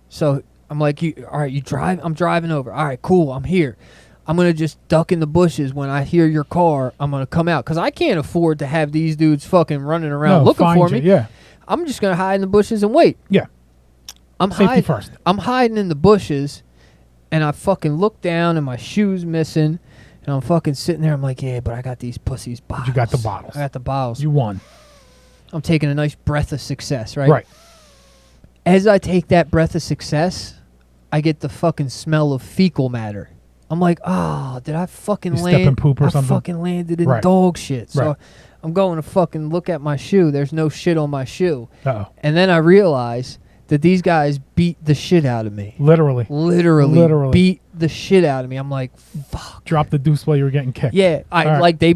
So I'm like, all right, you drive? I'm driving over. All right, cool. I'm here. I'm going to just duck in the bushes. When I hear your car, I'm going to come out. Because I can't afford to have these dudes fucking running around looking for me. Yeah. I'm just going to hide in the bushes and wait. Yeah. Safety first. I'm hiding in the bushes, and I fucking look down, and my shoe's missing. And I'm fucking sitting there. I'm like, yeah, but I got these pussies bottles. You got the bottles. I got the bottles. You won. I'm taking a nice breath of success, right? Right. As I take that breath of success, I get the fucking smell of fecal matter. I'm like, oh, did I fucking You land? step in poop or I something? fucking landed in Right. dog shit. So Right. I'm going to fucking look at my shoe. There's no shit on my shoe. Uh-oh. And then I realize that these guys beat the shit out of me. Literally. Literally beat the shit out of me. I'm like, fuck. Drop the deuce while you were getting kicked. Yeah, right. like they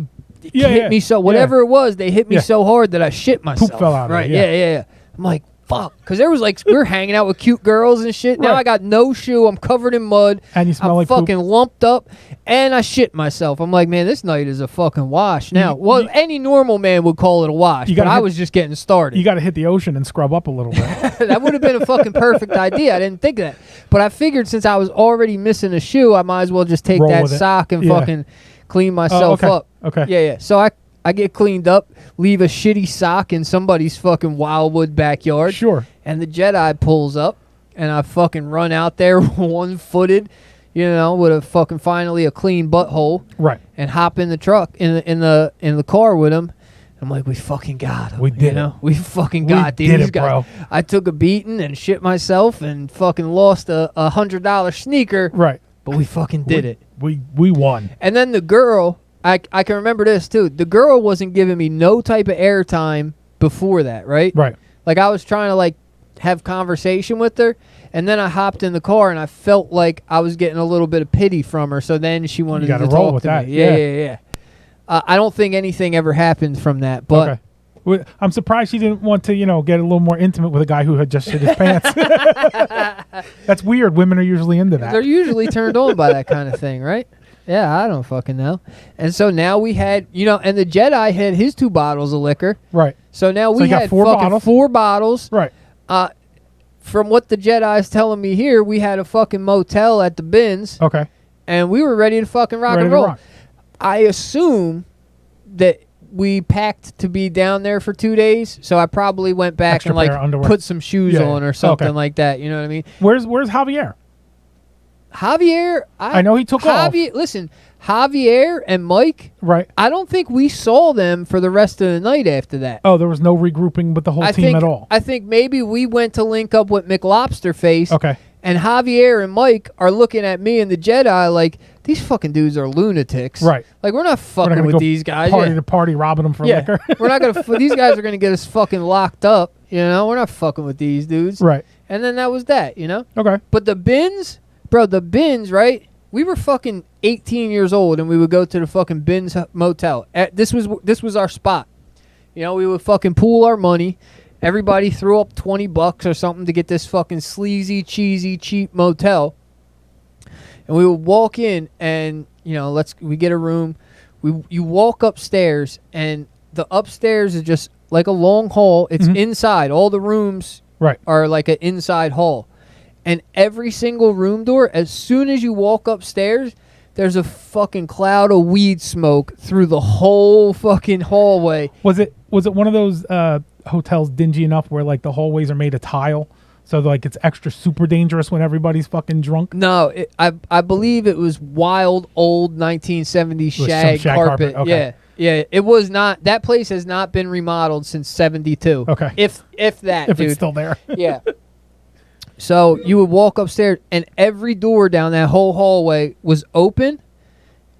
Yeah, hit yeah, me so, yeah. whatever it was, they hit me Yeah. so hard that I shit myself. fell out of it, Right, yeah. yeah. I'm like, fuck. Because there was we were hanging out with cute girls and shit. Now Right. I got no shoe. I'm covered in mud. And you smell I'm like poop. fucking lumped up. And I shit myself. I'm like, man, this night is a fucking wash. Now, well, any normal man would call it a wash. You But gotta I hit- was just getting started. You got to hit the ocean and scrub up a little bit. That would have been a fucking perfect idea. I didn't think of that. But I figured since I was already missing a shoe, I might as well just take Roll that with it. sock and Yeah. fucking clean myself okay. up. Okay. Yeah. So I get cleaned up, leave a shitty sock in somebody's fucking Wildwood backyard. Sure. And the Jedi pulls up, and I fucking run out there one-footed, with a fucking finally a clean butthole. Right. And hop in the truck in the car with him. I'm like, we fucking got him. We did it. We fucking got these did it, guys. bro. I took a beating and shit myself and fucking lost a $100 sneaker. Right. But we fucking did it. We won. And then the girl, I can remember this too. The girl wasn't giving me no type of airtime before that, right? Right. Like I was trying to like have conversation with her, and then I hopped in the car and I felt like I was getting a little bit of pity from her. So then she wanted to roll talk with to that. me. Yeah. I don't think anything ever happened from that, but. Okay. I'm surprised she didn't want to, get a little more intimate with a guy who had just shit his pants. That's weird. Women are usually into that. They're usually turned on by that kind of thing, right? Yeah, I don't fucking know. And so now we had, and the Jedi had his 2 bottles of liquor. Right. So now we you got had 4 fucking bottles? 4 bottles. Right. From what the Jedi's telling me here, we had a fucking motel at the bins. Okay. And we were ready to fucking rock Ready and to roll. rock. I assume that we packed to be down there for 2 days, so I probably went back Extra and like pair of underwear. put some shoes Yeah, on yeah. or something Okay. like that. You know what I mean? Where's Javier? Javier, I know he took off. Listen, Javier and Mike, Right. I don't think we saw them for the rest of the night after that. Oh, there was no regrouping with the whole team at all. I think maybe we went to link up with McLobsterface. Okay. And Javier and Mike are looking at me and the Jedi like, these fucking dudes are lunatics. Right. Like, we're not We're not fucking gonna with go these guys. Party to party, robbing them for liquor. We're not going to, these guys are going to get us fucking locked up. We're not fucking with these dudes. Right. And then that was that, Okay. But the bins, right? We were fucking 18 years old and we would go to the fucking Bins motel. This was our spot. We would fucking pool our money. Everybody threw up $20 or something to get this fucking sleazy, cheesy, cheap motel. And we would walk in and, we get a room. You walk upstairs and the upstairs is just like a long hall. It's inside. All the rooms are like an inside hall. And every single room door, as soon as you walk upstairs, there's a fucking cloud of weed smoke through the whole fucking hallway. Was it one of those hotels dingy enough where like the hallways are made of tile, so like it's extra super dangerous when everybody's fucking drunk? No, I believe it was wild old 1970s shag carpet. Okay. Yeah. It was not. That place has not been remodeled since '72. Okay. If that, If dude. it's still there. Yeah. So you would walk upstairs, and every door down that whole hallway was open,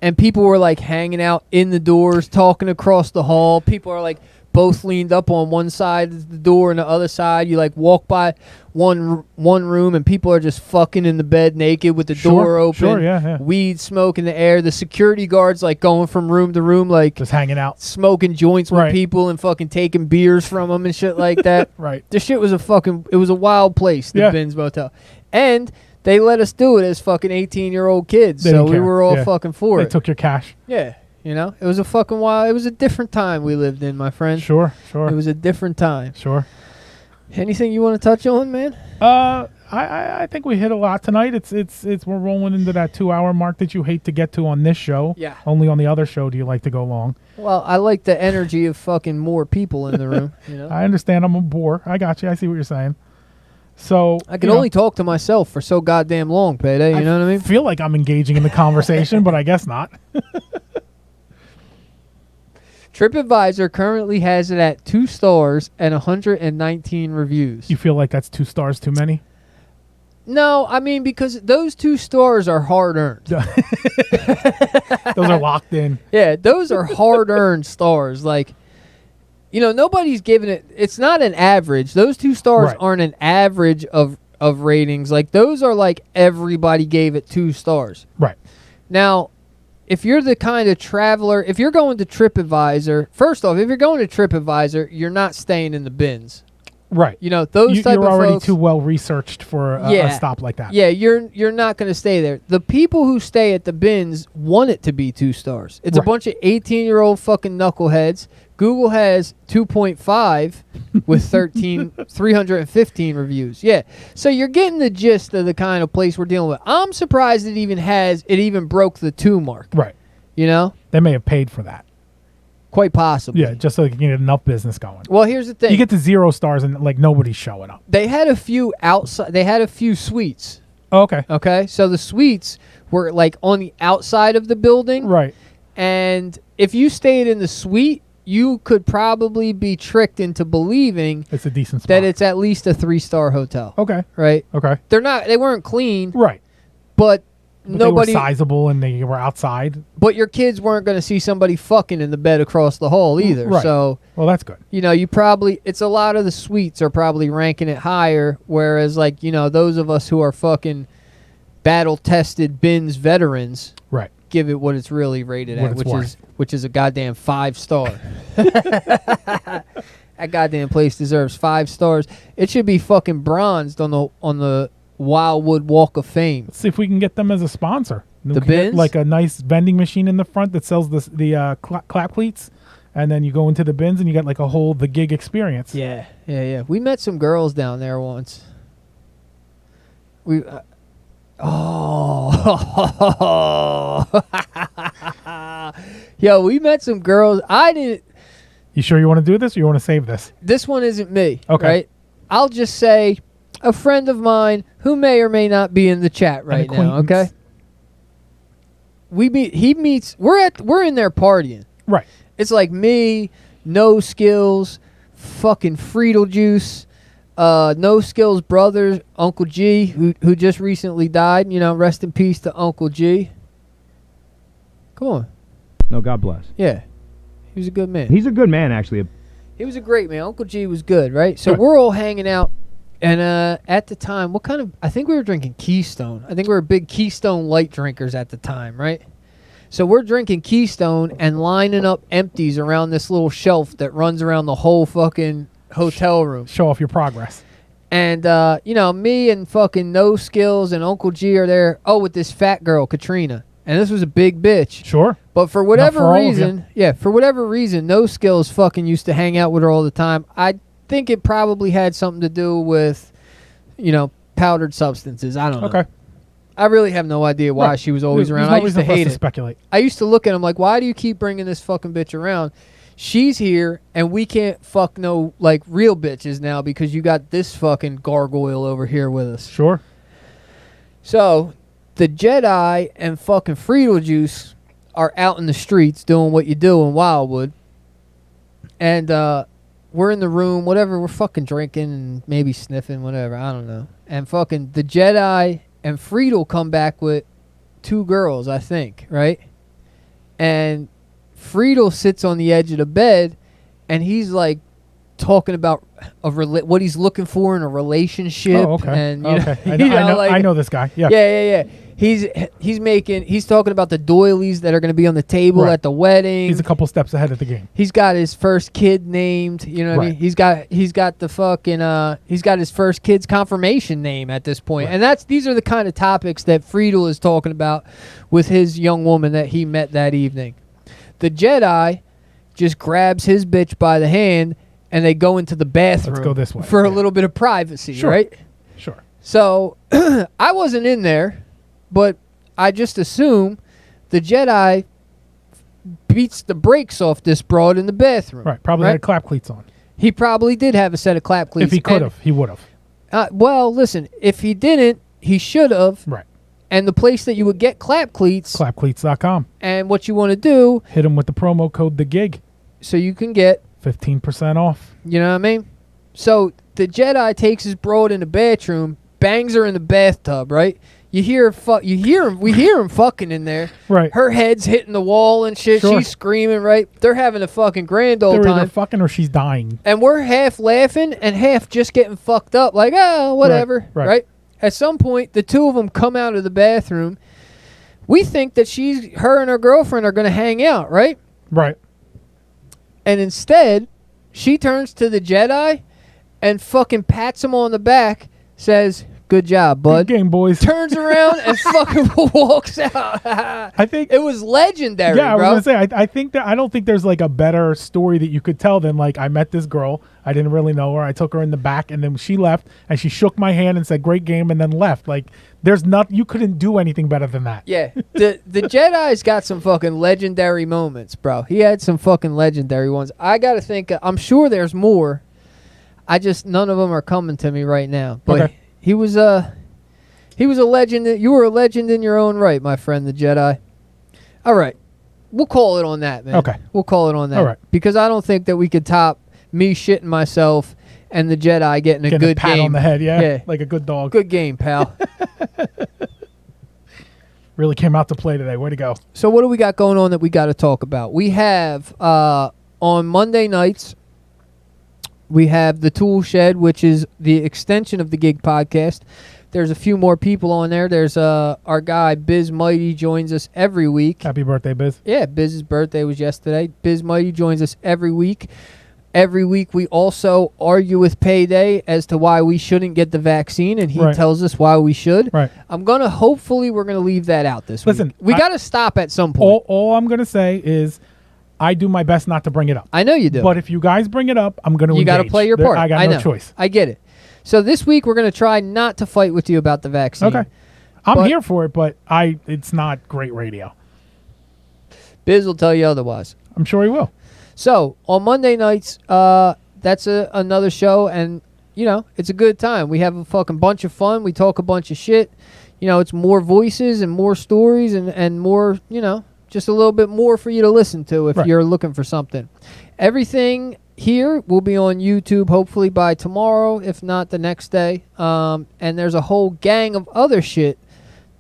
and people were like hanging out in the doors, talking across the hall. People are like both leaned up on one side of the door and the other side. You like walk by one room, and people are just fucking in the bed naked with the door open. Sure, yeah. Weed smoke in the air. The security guards like going from room to room, like Just hanging out. smoking joints with Right. people and fucking taking beers from them and shit like that. Right. This shit was it was a wild place, the Yeah. Bins Motel. And they let us do it as fucking 18-year-old kids. They So didn't we care. were all Yeah. fucking for They it. took your cash. Yeah. It was a fucking wild, it was a different time we lived in, my friend. Sure. It was a different time. Sure. Anything you want to touch on, man? I think we hit a lot tonight. It's we're rolling into that 2-hour mark that you hate to get to on this show. Yeah. Only on the other show do you like to go long. Well, I like the energy of fucking more people in the room. I understand. I'm a bore. I got you. I see what you're saying. So I can only talk to myself for so goddamn long, Payday. You know what I mean? feel like I'm engaging in the conversation, but I guess not. TripAdvisor currently has it at 2 stars and 119 reviews. You feel like that's 2 stars too many? No, I mean, because those 2 stars are hard earned. Those are locked in. Yeah, those are hard earned stars. Like, nobody's giving it. It's not an average. Those 2 stars Right. aren't an average of ratings. Like, those are like everybody gave it 2 stars. Right. Now, if you're the kind of traveler, if you're going to TripAdvisor, first off, if you're going to TripAdvisor, you're not staying in the bins. Right. Those type you're of already folks, too well researched for a stop like that. Yeah, you're not going to stay there. The people who stay at the bins want it to be 2 stars. It's a Right. bunch of 18-year-old fucking knuckleheads. Google has 2.5 with 315 reviews. Yeah. So you're getting the gist of the kind of place we're dealing with. I'm surprised it even broke the 2 mark. Right. You know? They may have paid for that. Quite possibly. Yeah, just so you can get enough business going. Well, here's the thing. You get to 0 stars and like nobody's showing up. They had a few outside. They had a few suites. Oh, okay. Okay, so the suites were like on the outside of the building. Right. And if you stayed in the suite, you could probably be tricked into believing It's a decent spot. that it's at least a 3-star hotel. Okay. Right? Okay. They weren't clean, Right. but But nobody they were sizable and they were outside. but your kids weren't going to see somebody fucking in the bed across the hall either. Right. So, Well, that's good. you probably it's a lot of the suites are probably ranking it higher, whereas like, those of us who are fucking battle-tested bins veterans Right. give it what it's really rated What at, it's worth. which is a goddamn 5-star. That goddamn place deserves 5 stars. It should be fucking bronzed on the Wildwood Walk of Fame. Let's see if we can get them as a sponsor. We The can get, bins? like a nice vending machine in the front that sells the clap cleats, and then you go into the bins and you get like the GiG experience. Yeah. We met some girls down there once. We Yo, we met some girls. I didn't You sure you want to do this or you want to save this? This one isn't me. Okay. Right? I'll just say a friend of mine who may or may not be in the chat right now, okay? We're in there partying. Right. It's like me, No Skills, fucking Friedel Juice, No Skills brothers, Uncle G, who just recently died. Rest in peace to Uncle G. Come on. No, God bless. Yeah. He was a good man. He's a good man, actually. He was a great man. Uncle G was good, right? So Good. we're all hanging out. And at the time, I think we were drinking Keystone. I think we were big Keystone light drinkers at the time, right? So we're drinking Keystone and lining up empties around this little shelf that runs around the whole fucking hotel room. Show off your progress. And, me and fucking No Skills and Uncle G are there. Oh, with this fat girl, Katrina. And this was a big bitch. Sure. But for whatever for all of reason, No Skills fucking used to hang out with her all the time. I think it probably had something to do with, powdered substances. I don't know. Okay. I really have no idea why Right. she was always There's around. no I used to reason for us hate to it. speculate. I used to look at him like, why do you keep bringing this fucking bitch around? She's here, and we can't fuck no, real bitches now because you got this fucking gargoyle over here with us. Sure. So, the Jedi and fucking Friedel Juice are out in the streets doing what you do in Wildwood. And we're in the room, whatever, we're fucking drinking and maybe sniffing, whatever, I don't know. And fucking the Jedi and Friedel come back with 2 girls, I think, right? And Friedel sits on the edge of the bed, and he's like talking about what he's looking for in a relationship. Oh, okay. And Okay. I know this guy. Yeah. yeah. He's talking about the doilies that are going to be on the table Right. at the wedding. He's a couple steps ahead of the game. He's got his first kid named. You know what I mean? Right. He's got the fucking he's got his first kid's confirmation name at this point. Right. And these are the kind of topics that Friedel is talking about with his young woman that he met that evening. The Jedi just grabs his bitch by the hand and they go into the bathroom. Let's go this way. For a Yeah. little bit of privacy, Sure. right? Sure. So I wasn't in there, but I just assume the Jedi beats the brakes off this broad in the bathroom. Right. Probably had clap cleats on. He probably did have a set of clap cleats. If he could have, he would have. Well, listen, if he didn't, he should have. Right. And the place that you would get clap cleats, Clapcleats.com. and what you want to do, Hit him with the promo code the GiG. so you can get, 15% off. you know what I mean? So the Jedi takes his broad in the bathroom, bangs her in the bathtub, right? We hear him fucking in there. Right. Her head's hitting the wall and shit. Sure. She's screaming, right? They're having a fucking grand old They're either time. fucking or she's dying. And we're half laughing and half just getting fucked up, like, oh, whatever, Right. At some point, the two of them come out of the bathroom. We think that her and her girlfriend are going to hang out, right? Right. And instead, she turns to the Jedi and fucking pats him on the back, says, Good job, Good bud. game, boys. Turns around and fucking walks out. I think it was legendary, Yeah, I was bro. gonna say. I think that I don't think there's like a better story that you could tell than like I met this girl. I didn't really know her. I took her in the back, and then she left, and she shook my hand and said, "Great game," and then left. Like there's not. You couldn't do anything better than that. Yeah, the Jedi's got some fucking legendary moments, bro. He had some fucking legendary ones. I gotta think. I'm sure there's more. None of them are coming to me right now. But Okay. he was a legend. You were a legend in your own right, my friend, the Jedi. All right, we'll call it on that, man. Okay. We'll call it on that. All right. Because I don't think that we could top me shitting myself and the Jedi getting a Getting good a pat game on the head, Yeah. like a good dog. Good game, pal. Really came out to play today. Way to go. So what do we got going on that we got to talk about? We have on Monday nights, we have the Tool Shed, which is the extension of the GiG podcast. There's a few more people on there. There's our guy Biz Mighty joins us every week. Happy birthday, Biz. Yeah, Biz's birthday was yesterday. Biz Mighty joins us every week. Every week we also argue with Payday as to why we shouldn't get the vaccine, and he Right. tells us why we should. Right. Hopefully we're gonna leave that out this Listen, week. We got to stop at some point. All I'm gonna say is, I do my best not to bring it up. I know you do. But if you guys bring it up, I'm gonna. You got to engage. play your part. I got no know. choice. I get it. So this week we're going to try not to fight with you about the vaccine. Okay. I'm But- here for it, but it's not great radio. Biz will tell you otherwise. I'm sure he will. So on Monday nights, that's another show, and it's a good time. We have a fucking bunch of fun. We talk a bunch of shit. It's more voices and more stories and more, just a little bit more for you to listen to if Right. you're looking for something. Everything here will be on YouTube hopefully by tomorrow, if not the next day. And there's a whole gang of other shit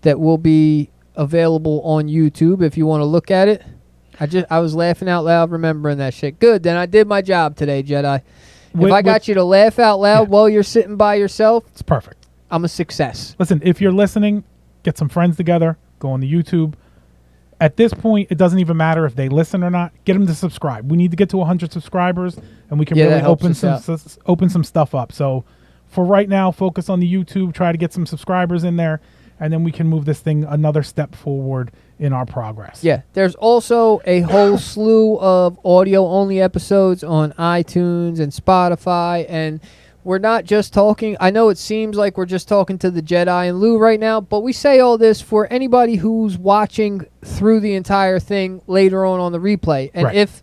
that will be available on YouTube if you want to look at it. I was laughing out loud remembering that shit. Good, then I did my job today, Jedi. If I got you to laugh out loud while you're sitting by yourself, It's perfect. I'm a success. Listen, if you're listening, get some friends together, go on the YouTube. At this point, it doesn't even matter if they listen or not. Get them to subscribe. We need to get to 100 subscribers, and we can Yeah, that really helps open us open some stuff up. So for right now, focus on the YouTube. Try to get some subscribers in there, and then we can move this thing another step forward in our progress. Yeah, there's also a whole slew of audio-only episodes on iTunes and Spotify, and we're not just talking. I know it seems like we're just talking to the Jedi and Lou right now, but we say all this for anybody who's watching through the entire thing later on the replay. And Right. if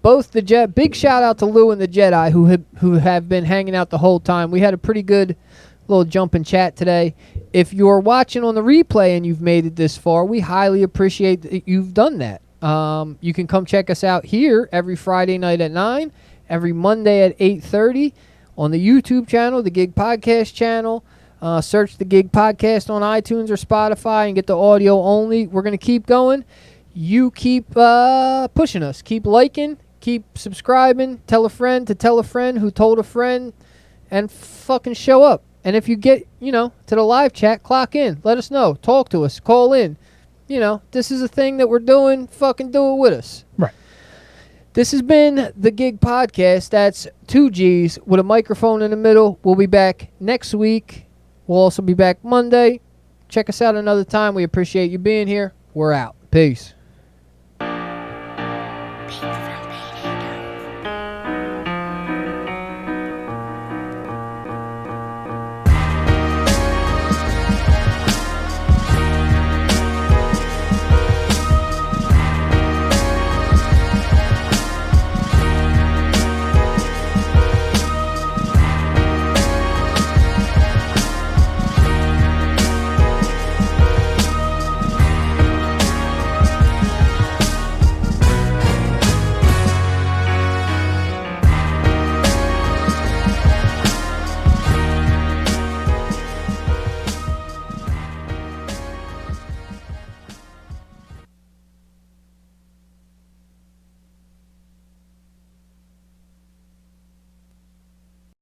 both the big shout out to Lou and the Jedi who have been hanging out the whole time. We had a pretty good little jump and chat today. If you're watching on the replay and you've made it this far, we highly appreciate that you've done that. You can come check us out here every Friday night at 9, every Monday at 8:30 on the YouTube channel, the GiG Podcast channel. Search the GiG Podcast on iTunes or Spotify and get the audio only. We're going to keep going. You keep pushing us. Keep liking. Keep subscribing. Tell a friend to tell a friend who told a friend, and fucking show up. And if you get, to the live chat, clock in. Let us know. Talk to us. Call in. This is a thing that we're doing. Fucking do it with us. Right. This has been the GiG Podcast. That's 2 G's with a microphone in the middle. We'll be back next week. We'll also be back Monday. Check us out another time. We appreciate you being here. We're out. Peace.